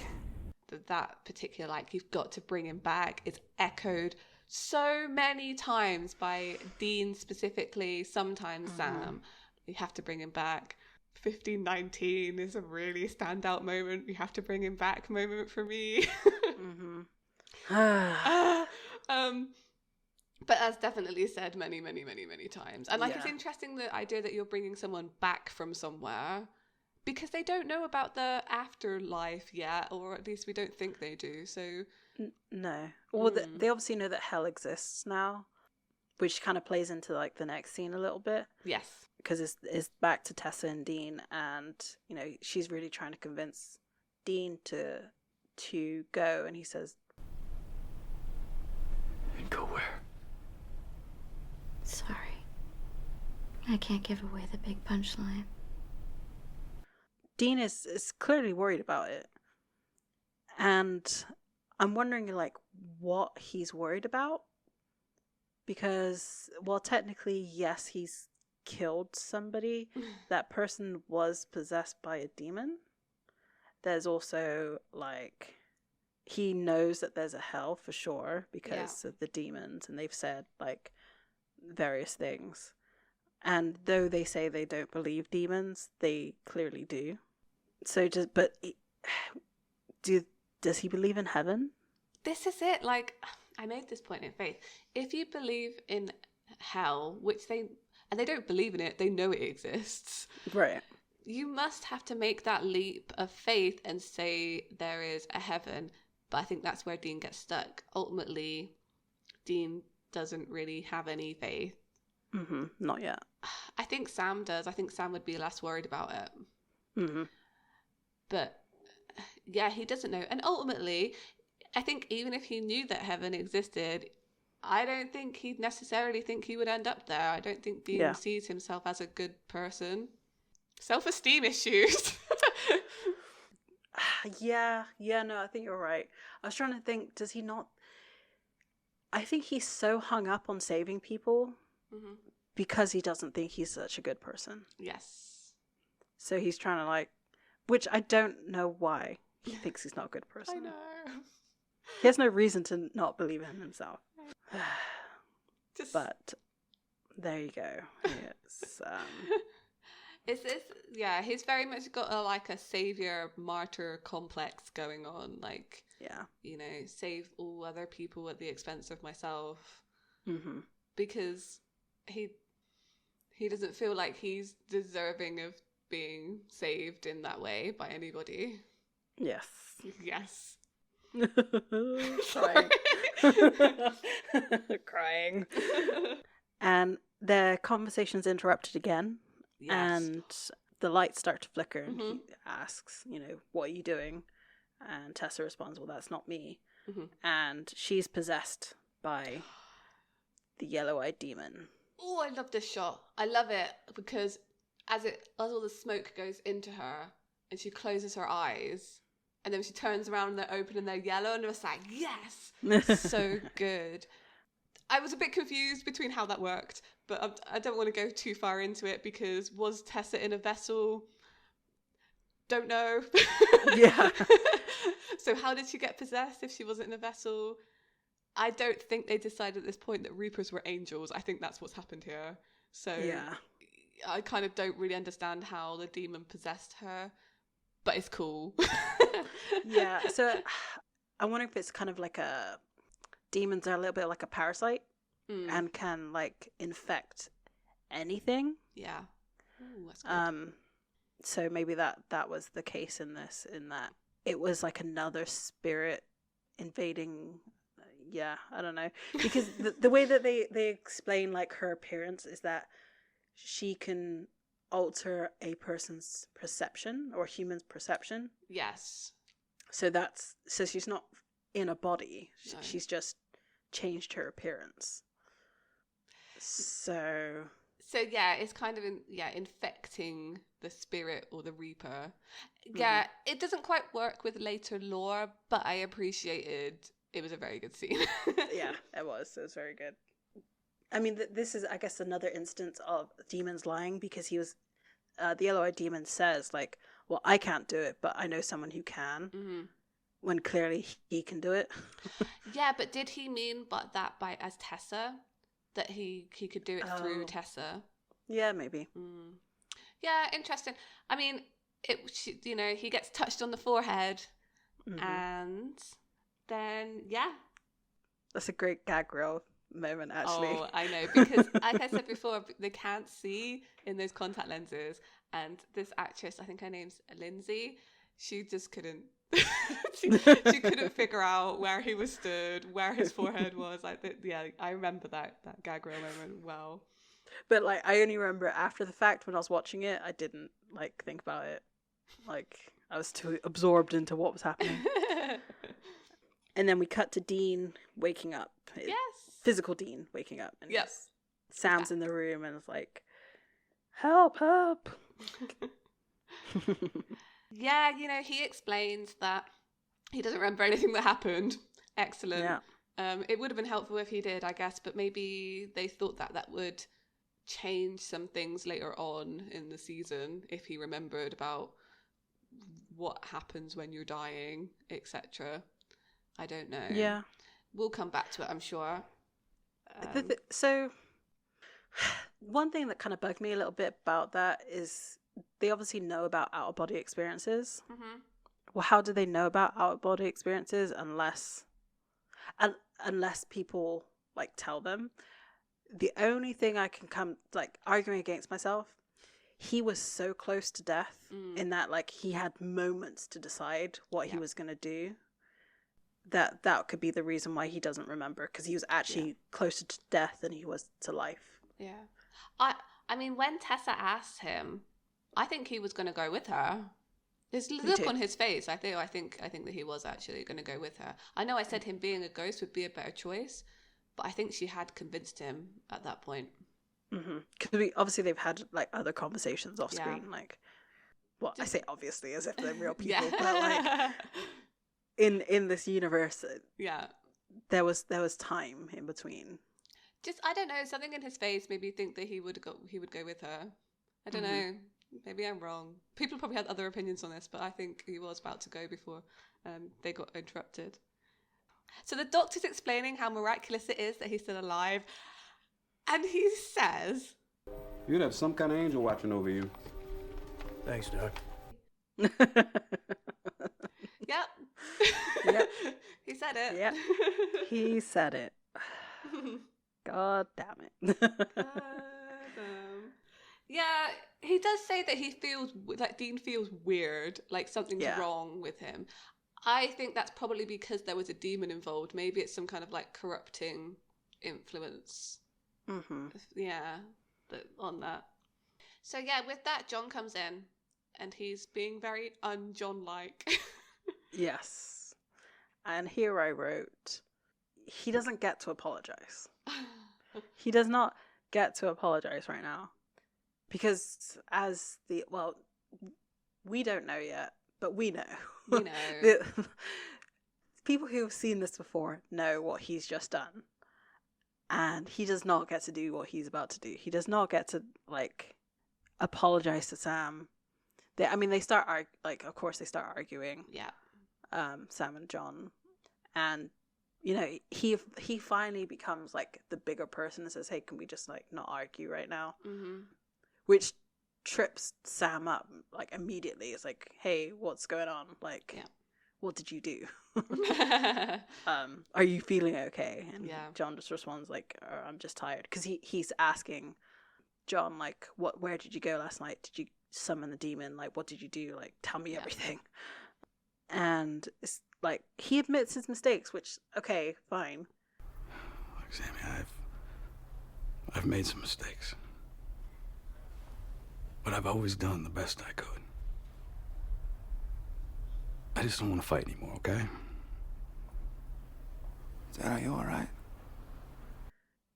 That particular, like, you've got to bring him back, is echoed so many times by Dean specifically, sometimes Sam. You have to bring him back. 1519 is a really standout moment. You have to bring him back moment for me. But as definitely said many, many, many, many times. And like, it's interesting, the idea that you're bringing someone back from somewhere, because they don't know about the afterlife yet, or at least we don't think they do. So no. Well, they obviously know that hell exists now, which kind of plays into like the next scene a little bit. Yes. Because it's back to Tessa and Dean, and you know, she's really trying to convince Dean to go, and he says, And go where? Sorry. I can't give away the big punchline. Dean is clearly worried about it. And I'm wondering, like, what he's worried about. Because, well, technically, yes, he's killed somebody. That person was possessed by a demon. There's also, like, he knows that there's a hell for sure because of the demons. And they've said, like, various things. And though they say they don't believe demons, they clearly do. So does he believe in heaven? This is it. Like, I made this point in Faith. If you believe in hell, which they don't believe in it, they know it exists. Right. You must have to make that leap of faith and say there is a heaven. But I think that's where Dean gets stuck. Ultimately, Dean doesn't really have any faith. Mm-hmm. Not yet. I think Sam does. I think Sam would be less worried about it. Mm-hmm. But yeah, he doesn't know. And ultimately, I think even if he knew that heaven existed, I don't think he'd necessarily think he would end up there. I don't think Dean sees himself as a good person. Self-esteem issues. Yeah, no, I think you're right. I was trying to think, does he not... I think he's so hung up on saving people because he doesn't think he's such a good person. Yes. So he's trying to, like... Which I don't know why he thinks he's not a good person. I know. He has no reason to not believe in himself. But there you go. He's very much got a savior martyr complex going on. Like, save all other people at the expense of myself. Mm-hmm. Because he doesn't feel like he's deserving of being saved in that way by anybody. Yes. Yes. Crying. Crying. And the conversation's interrupted again. Yes. And the lights start to flicker and he asks, what are you doing? And Tessa responds, well, that's not me. And she's possessed by the yellow-eyed demon. Oh, I love this shot. I love it because as all the smoke goes into her and she closes her eyes and then she turns around and they're open and they're yellow and it's like, yes! So good. I was a bit confused between how that worked, but I don't want to go too far into it because was Tessa in a vessel? Don't know. Yeah. So how did she get possessed if she wasn't in a vessel? I don't think they decided at this point that Reapers were angels. I think that's what's happened here. So yeah. I kind of don't really understand how the demon possessed her, but it's cool. Yeah, so I wonder if it's kind of like demons are a little bit like a parasite and can like infect anything. Yeah. Ooh, that's good. So maybe that was the case in this, in that it was like another spirit invading. Yeah, I don't know. Because the way that they explain like her appearance is that she can alter a person's perception or human's perception. Yes. So she's not in a body. No. She's just changed her appearance. So yeah, it's kind of infecting the spirit or the Reaper. Yeah, it doesn't quite work with later lore, but I appreciated it was a very good scene. Yeah, it was. It was very good. I mean, this is, I guess, another instance of demons lying because he was, the yellow-eyed demon says, like, well, I can't do it, but I know someone who can, when clearly he can do it. Yeah, but did he mean by as Tessa? That he could do it through Tessa? Yeah, maybe. Yeah, interesting. I mean, he gets touched on the forehead and then, yeah. That's a great gag reel moment, actually. Oh, I know, because like I said before, they can't see in those contact lenses, and this actress, I think her name's Lindsay, she just couldn't she couldn't figure out where he was stood, where his forehead was. I remember that gag reel moment well. But like, I only remember after the fact. When I was watching it, I didn't like think about it. Like, I was too absorbed into what was happening. And then we cut to Dean waking up. Yes. physical Dean waking up. And Yes. Sam's in the room and it's like, help. Yeah, he explains that he doesn't remember anything that happened. Excellent. Yeah. It would have been helpful if he did, I guess, but maybe they thought that would change some things later on in the season if he remembered about what happens when you're dying, etc. I don't know. Yeah. We'll come back to it, I'm sure. So, one thing that kind of bugged me a little bit about that is they obviously know about out-of-body experiences. Mm-hmm. Well, how do they know about out-of-body experiences unless people like tell them? The only thing I can come like arguing against myself, he was so close to death in that like he had moments to decide what he was going to do. That could be the reason why he doesn't remember, because he was actually closer to death than he was to life. Yeah. I mean, when Tessa asked him, I think he was going to go with her. His look on his face, I think that he was actually going to go with her. I know I said him being a ghost would be a better choice, but I think she had convinced him at that point. Because obviously they've had like other conversations off screen, like, well, I say obviously as if they're real people, but like in this universe, there was time in between. Just I don't know, something in his face made me think that he would go with her. I don't know. Maybe I'm wrong. People probably had other opinions on this, but I think he was about to go before they got interrupted. So the doctor's explaining how miraculous it is that he's still alive. And he says, You'd have some kind of angel watching over you. Thanks, Doc. Yep. He said it. Yep. He said it. God damn it. Yeah, he does say that he feels like Dean feels weird, like something's wrong with him. I think that's probably because there was a demon involved. Maybe it's some kind of like corrupting influence. Yeah, on that. So yeah, with that, John comes in and he's being very un-John-like. Yes. And here I wrote, he doesn't get to apologize. He does not get to apologize right now. Because we don't know yet, but we know. We know. People who have seen this before know what he's just done. And he does not get to do what he's about to do. He does not get to, like, apologize to Sam. They start, of course they start arguing. Yeah. Sam and John. And, he finally becomes, like, the bigger person and says, hey, can we just, like, not argue right now? Which trips Sam up, like, immediately. It's like, hey, what's going on? Like, what did you do? Are you feeling okay? And John just responds like, I'm just tired. Because he's asking John, like, where did you go last night? Did you summon the demon? Like, what did you do? Like, tell me everything. And it's like, he admits his mistakes, which, okay, fine. Look, Sammy, I've made some mistakes. But I've always done the best I could. I just don't want to fight anymore, okay? Dad, are you all right?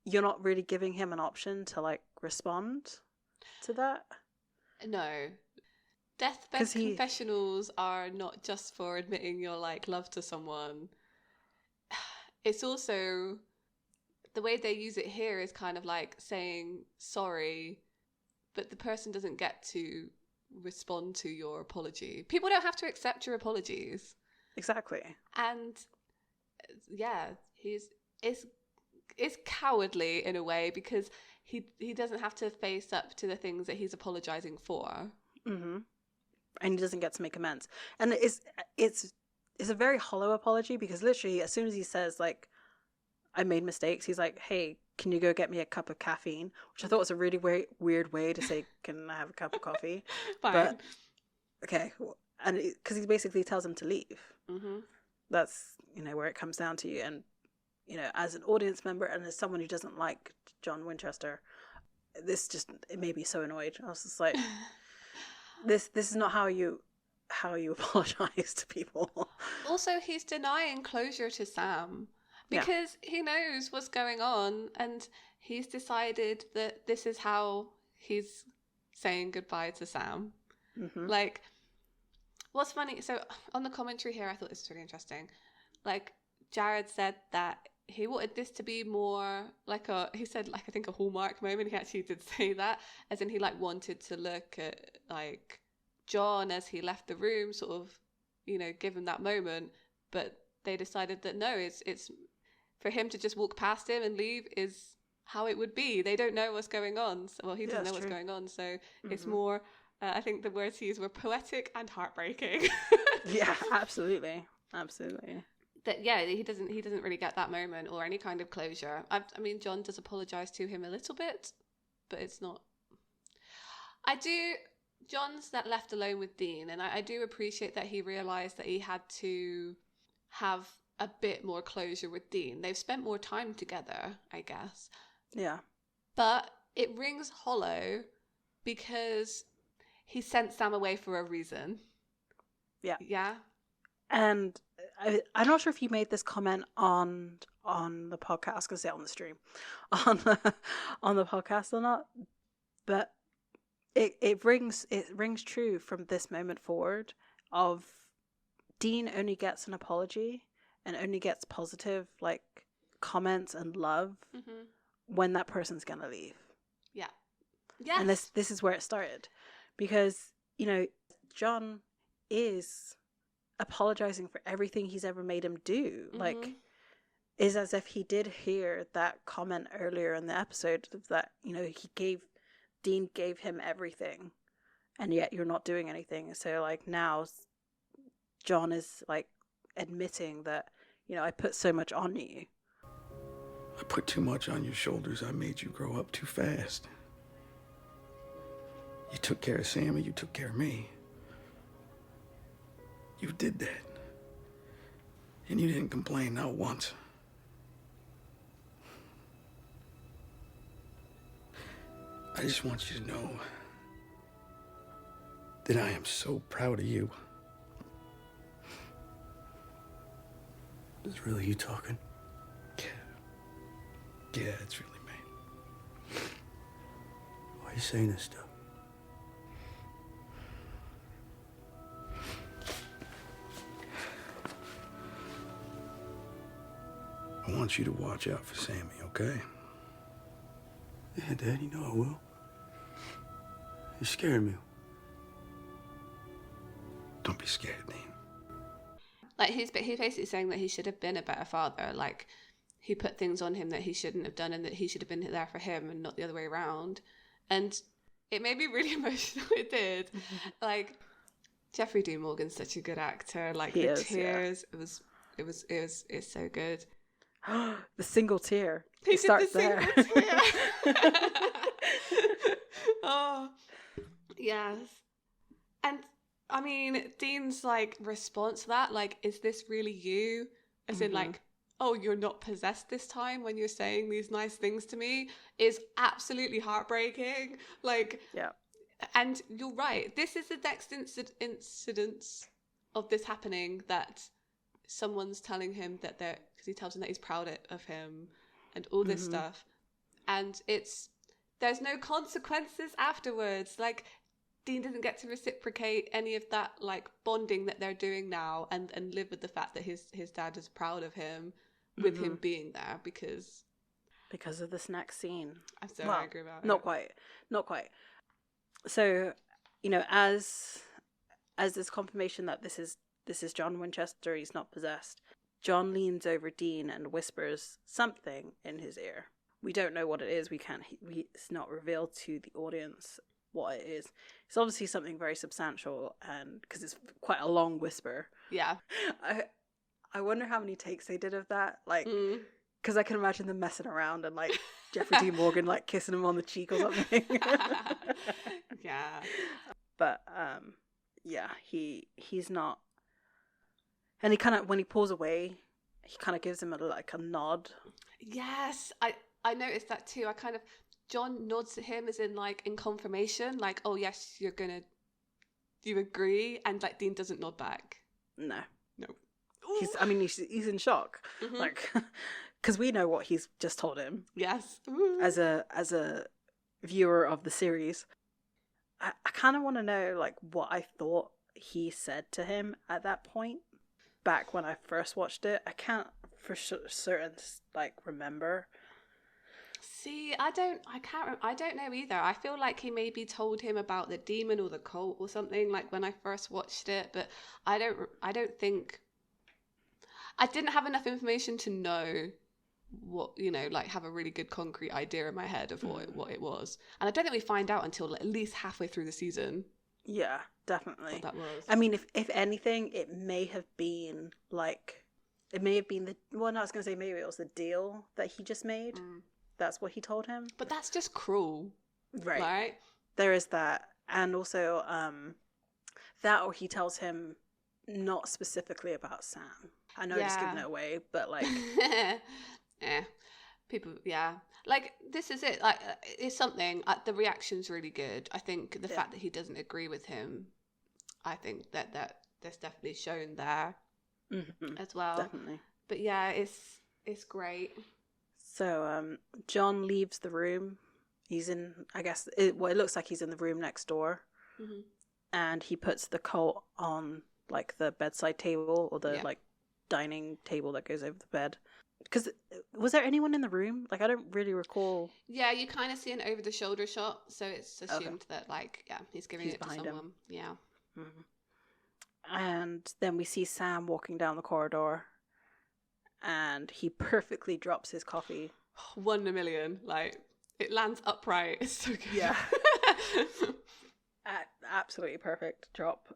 You're not really giving him an option to, like, respond to that? No. Deathbed confessionals are not just for admitting your, like, love to someone. It's also, the way they use it here is kind of like saying sorry, but the person doesn't get to respond to your apology. People don't have to accept your apologies. Exactly. And yeah, it's cowardly in a way because he doesn't have to face up to the things that he's apologizing for. And he doesn't get to make amends. And it's a very hollow apology because literally as soon as he says like, I made mistakes, he's like, hey, can you go get me a cup of caffeine? Which I thought was a really weird way to say, can I have a cup of coffee? Fine. But, okay. And because he basically tells him to leave. That's, where it comes down to. And, as an audience member and as someone who doesn't like John Winchester, it made me so annoyed. I was just like, this is not how you apologize to people. Also, he's denying closure to Sam. Because he knows what's going on, and he's decided that this is how he's saying goodbye to Sam. Mm-hmm. Like, what's funny, so on the commentary here, I thought this was really interesting. Like, Jared said that he wanted this to be more like he said, like, I think a Hallmark moment. He actually did say that, as in he, like, wanted to look at, like, John as he left the room, sort of, you know, give him that moment. But they decided that no, it's for him to just walk past him and leave is how it would be. They don't know what's going on. So, well, he doesn't know what's going on. So it's more, I think the words he used were poetic and heartbreaking. Yeah, absolutely. Absolutely. That, yeah, he doesn't really get that moment or any kind of closure. I mean, John does apologize to him a little bit, but it's not. John's that left alone with Dean, and I do appreciate that he realized that he had to have a bit more closure with Dean. They've spent more time together, I guess. Yeah. But it rings hollow because he sent Sam away for a reason. Yeah. Yeah. And I'm not sure if you made this comment on the podcast. I was going to say on the stream, on the podcast or not, but it rings true from this moment forward. Of Dean only gets an apology and only gets positive like comments and love when that person's going to leave. Yeah. Yes. And this is where it started, because you know John is apologizing for everything he's ever made him do. Like, is as if he did hear that comment earlier in the episode that, you know, Dean gave him everything and yet you're not doing anything. So like now John is like admitting that, you know, I put so much on you. I put too much on your shoulders. I made you grow up too fast. You took care of Sammy, you took care of me. You did that. And you didn't complain, not once. I just want you to know that I am so proud of you. Is it really you talking? Yeah, it's really me. Why are you saying this stuff? I want you to watch out for Sammy, okay? Yeah, Dad, you know I will. You're scaring me. Don't be scared, Dean. Like, he's basically saying that he should have been a better father. Like, he put things on him that he shouldn't have done and that he should have been there for him and not the other way around. And it made me really emotional. It did. Like, Jeffrey Dean Morgan's such a good actor. Like, the tears, yeah. It's so good. The single tear. He it starts there. Oh, yes. And I mean, Dean's like response to that, like, is this really you? As in, like, oh, you're not possessed this time when you're saying these nice things to me, is absolutely heartbreaking. Like, yeah. And you're right. This is the next incidence of this happening, that someone's telling him that because he tells him that he's proud of him and all this stuff. And there's no consequences afterwards. Like, Dean doesn't get to reciprocate any of that, like, bonding that they're doing now and live with the fact that his dad is proud of him with him being there because of this next scene. I'm so angry about it. Not quite. So, you know, as this confirmation that this is John Winchester, he's not possessed, John leans over Dean and whispers something in his ear. We don't know what it is. It's not revealed to the audience what it is. It's obviously something very substantial, and because it's quite a long whisper. Yeah. I wonder how many takes they did of that. Like, because I can imagine them messing around and like Jeffrey Dean Morgan like kissing him on the cheek or something. Yeah. But yeah, he's not. And he kind of, when he pulls away, he kind of gives him a nod. Yes, I noticed that too. John nods at him as in, like, in confirmation, like, oh yes, you agree, and like Dean doesn't nod back. No. Ooh, he's in shock, like, because we know what he's just told him. Yes. As a viewer of the series, I kind of want to know like what I thought he said to him at that point back when I first watched it. I can't for certain like remember. See, I don't know either. I feel like he maybe told him about the demon or the cult or something like when I first watched it, but I don't think I didn't have enough information to know what, like have a really good concrete idea in my head of what it was. And I don't think we find out until at least halfway through the season. Yeah, definitely. What that was. I mean, if anything, it may have been I was going to say maybe it was the deal that he just made. That's what he told him. But that's just cruel. Right? There is that. And also, that or he tells him not specifically about Sam. I know I'm just giving it away, but like... People, like this is it. Like it's something. The reaction's really good. I think the fact that he doesn't agree with him, I think that that's definitely shown there as well. Definitely. But yeah, it's great. So John leaves the room. He's in. I guess it looks like he's in the room next door, and he puts the coat on like the bedside table or the like dining table that goes over the bed. Because was there anyone in the room? Like I don't really recall. Yeah, you kind of see an over-the-shoulder shot, so it's assumed that like he's giving it to someone. Him. Yeah. And then we see Sam walking down the corridor, and he perfectly drops his coffee. 1 in a million, like it lands upright. It's so good. Yeah. Absolutely perfect drop.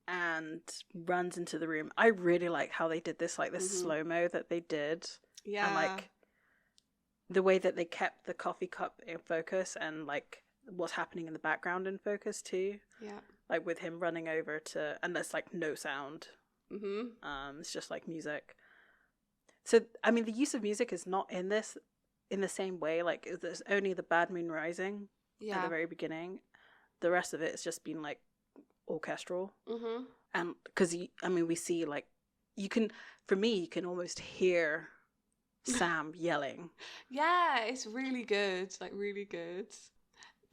And runs into the room. I really like how they did this, like this slow-mo that they did. Yeah. And like the way that they kept the coffee cup in focus and like what's happening in the background in focus too. Yeah. Like with him running over to, and there's like no sound. It's just like music. So, I mean, the use of music is not in this in the same way. Like there's only the Bad Moon Rising at the very beginning. The rest of it has just been like orchestral. And because we see like you can almost hear Sam yelling. Yeah, it's really good, like really good.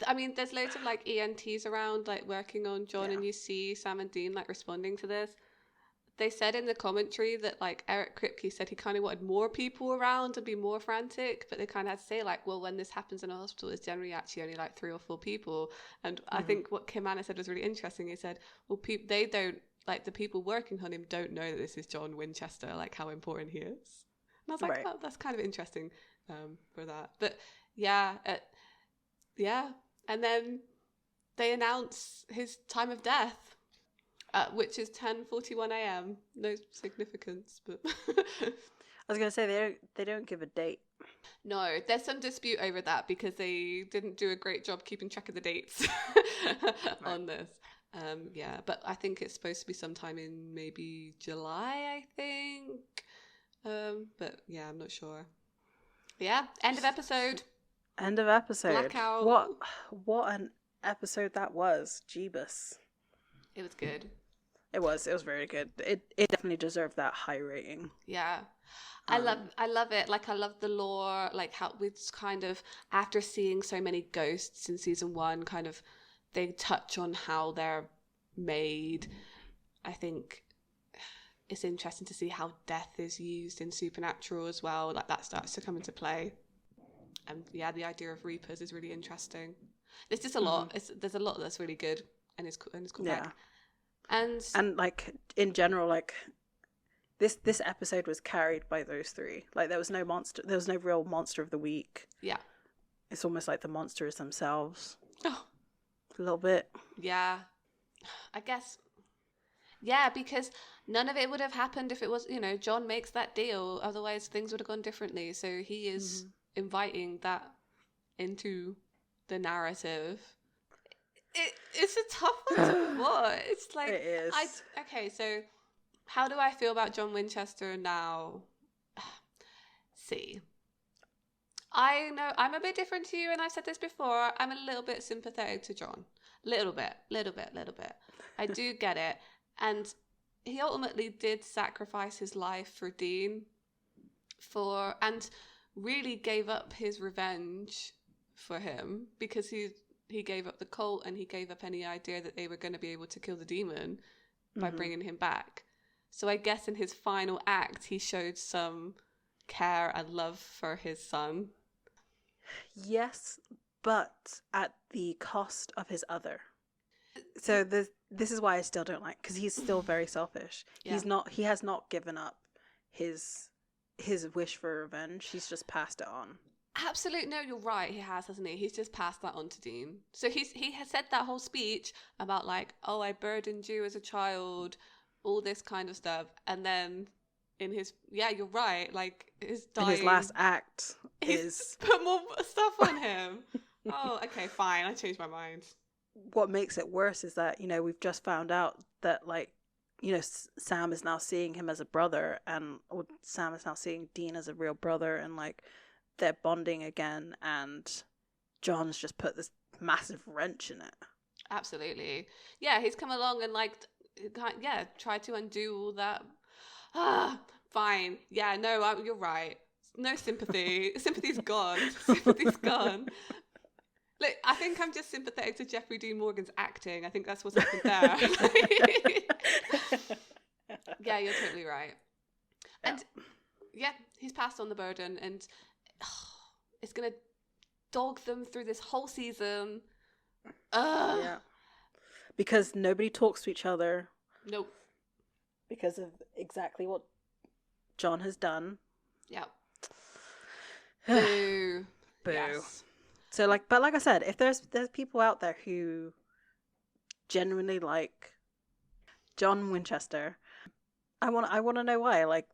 I mean, there's loads of like ENTs around like working on John, and you see Sam and Dean like responding to this. They said in the commentary that like Eric Kripke said he kind of wanted more people around to be more frantic, but they kind of had to say like, well, when this happens in a hospital, it's generally actually only like 3 or 4 people. And I think what Kim Anna said was really interesting. He said, well, they don't, like the people working on him don't know that this is John Winchester, like how important he is. And I was like, oh, that's kind of interesting for that. But yeah. And then they announce his time of death. Which is 10:41 a.m. No significance, but I was gonna say they don't give a date. No, there's some dispute over that because they didn't do a great job keeping track of the dates on this. But I think it's supposed to be sometime in maybe July, I think. But yeah, I'm not sure. Yeah, end of episode. End of episode. Blackout. What an episode that was. Jeebus. It was good. It was very good. It definitely deserved that high rating. Yeah. I love it. Like I love the lore, like how it's kind of after seeing so many ghosts in season 1, kind of they touch on how they're made. I think it's interesting to see how death is used in Supernatural as well. Like that starts to come into play. And yeah, the idea of Reapers is really interesting. There's just a lot. There's a lot that's really good and it's cool back. And like in general, like this episode was carried by those 3. Like there was no real monster of the week. Yeah. It's almost like the monsters themselves. Oh. A little bit. Yeah. I guess. Yeah, because none of it would have happened if it was, John makes that deal. Otherwise things would have gone differently. So he is inviting that into the narrative. It's a tough one to watch. It's like it is. Okay, so how do I feel about John Winchester now? See, I know I'm a bit different to you, and I've said this before. I'm a little bit sympathetic to John, little bit. I do get it, and he ultimately did sacrifice his life for Dean, and really gave up his revenge for him, because he gave up the cult and he gave up any idea that they were going to be able to kill the demon by bringing him back. So I guess in his final act, he showed some care and love for his son. Yes, but at the cost of his other. So this is why I still don't like, because he's still very selfish. Yeah. He has not given up his wish for revenge. He's just passed it on. Absolutely. No, you're right. He hasn't he? He's just passed that on to Dean. So he has said that whole speech about like, oh, I burdened you as a child, all this kind of stuff. And then in his, yeah, you're right. Like his dying. In his last act is put more stuff on him. Oh, okay, fine. I changed my mind. What makes it worse is that, you know, we've just found out that, like, you know, Sam is now seeing him as a brother, or Sam is now seeing Dean as a real brother, and like they're bonding again, and John's just put this massive wrench in it. Absolutely. Yeah, he's come along and like, yeah, tried to undo all that. Fine. Yeah, no, you're right. No sympathy. Sympathy's gone. Sympathy's gone. Look, I think I'm just sympathetic to Jeffrey Dean Morgan's acting. I think that's what's happened there. Yeah, you're totally right. And yeah, he's passed on the burden, and it's going to dog them through this whole season. Yeah. Because nobody talks to each other. Nope. Because of exactly what John has done. Yep. Boo. Boo. Yes. So like I said, if there's people out there who genuinely like John Winchester, I want to know why. Like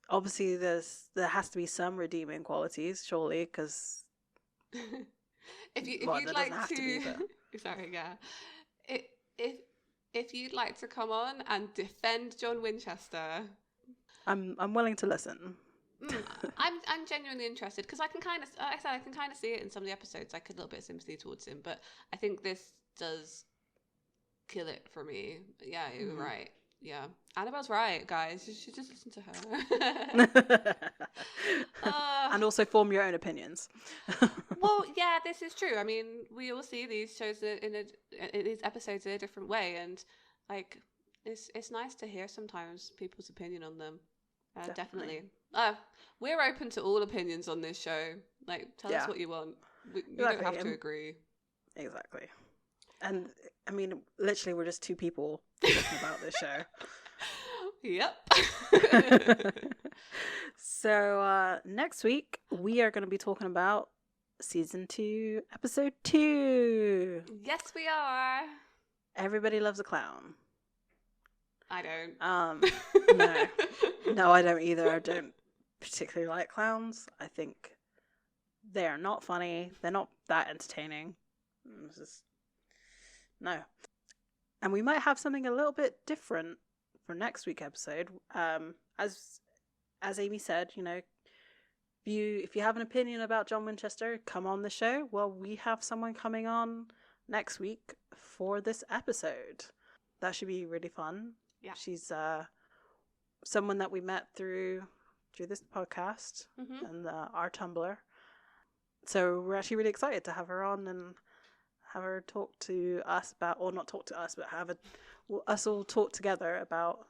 obviously there has to be some redeeming qualities, surely, because if you'd like to sorry, yeah. If you'd like to come on and defend John Winchester, I'm willing to listen. I'm genuinely interested, because I can kind of, like I said, I can kind of see it in some of the episodes, like a little bit of sympathy towards him, but I think this does kill it for me. Yeah, you're right. Yeah, Annabelle's right, guys. You should just listen to her. And also form your own opinions. Well, yeah, this is true. I mean, we all see these shows in these episodes in a different way, and like it's nice to hear sometimes people's opinion on them. Definitely. We're open to all opinions on this show. Like, tell us what you want. You don't have to agree. Exactly. And I mean, literally, we're just two people talking about this show. Yep. So next week we are going to be talking about season 2, episode 2. Yes, we are. Everybody loves a clown. I don't. No, I don't either. I don't particularly like clowns. I think they are not funny. They're not that entertaining. It's just, no. And we might have something a little bit different for next week's episode. As Amy said, you know, if you have an opinion about John Winchester, come on the show. Well, we have someone coming on next week for this episode. That should be really fun. Yeah. She's someone that we met through this podcast and our Tumblr. So we're actually really excited to have her on and have her talk to us about, or not talk to us, but have us all talk together about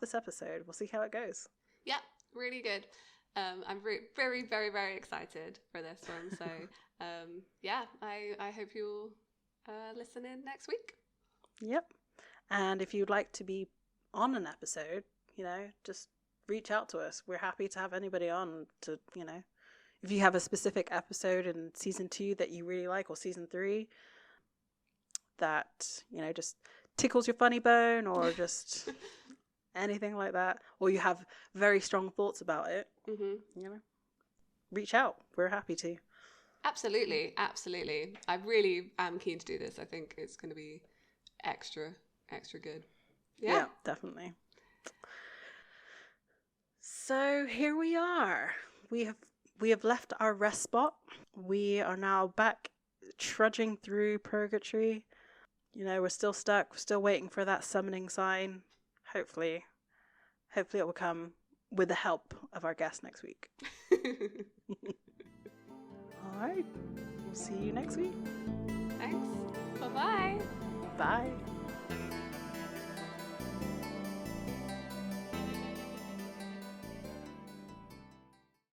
this episode. We'll see how it goes. Yeah, really good. I'm very, very, very excited for this one. So yeah, I hope you'll listen in next week. Yep. And if you'd like to be on an episode, you know, just reach out to us. We're happy to have anybody on to, you know, if you have a specific episode in season 2 that you really like, or season 3 that, you know, just tickles your funny bone, or just anything like that, or you have very strong thoughts about it, you know, reach out. We're happy to. Absolutely. I really am keen to do this. I think it's going to be extra good. Yeah, definitely. So here we are. We have left our rest spot. We are now back trudging through Purgatory. You know, we're still stuck. We're still waiting for that summoning sign. Hopefully it will come with the help of our guest next week. All right. We'll see you next week. Thanks. Bye-bye. Bye.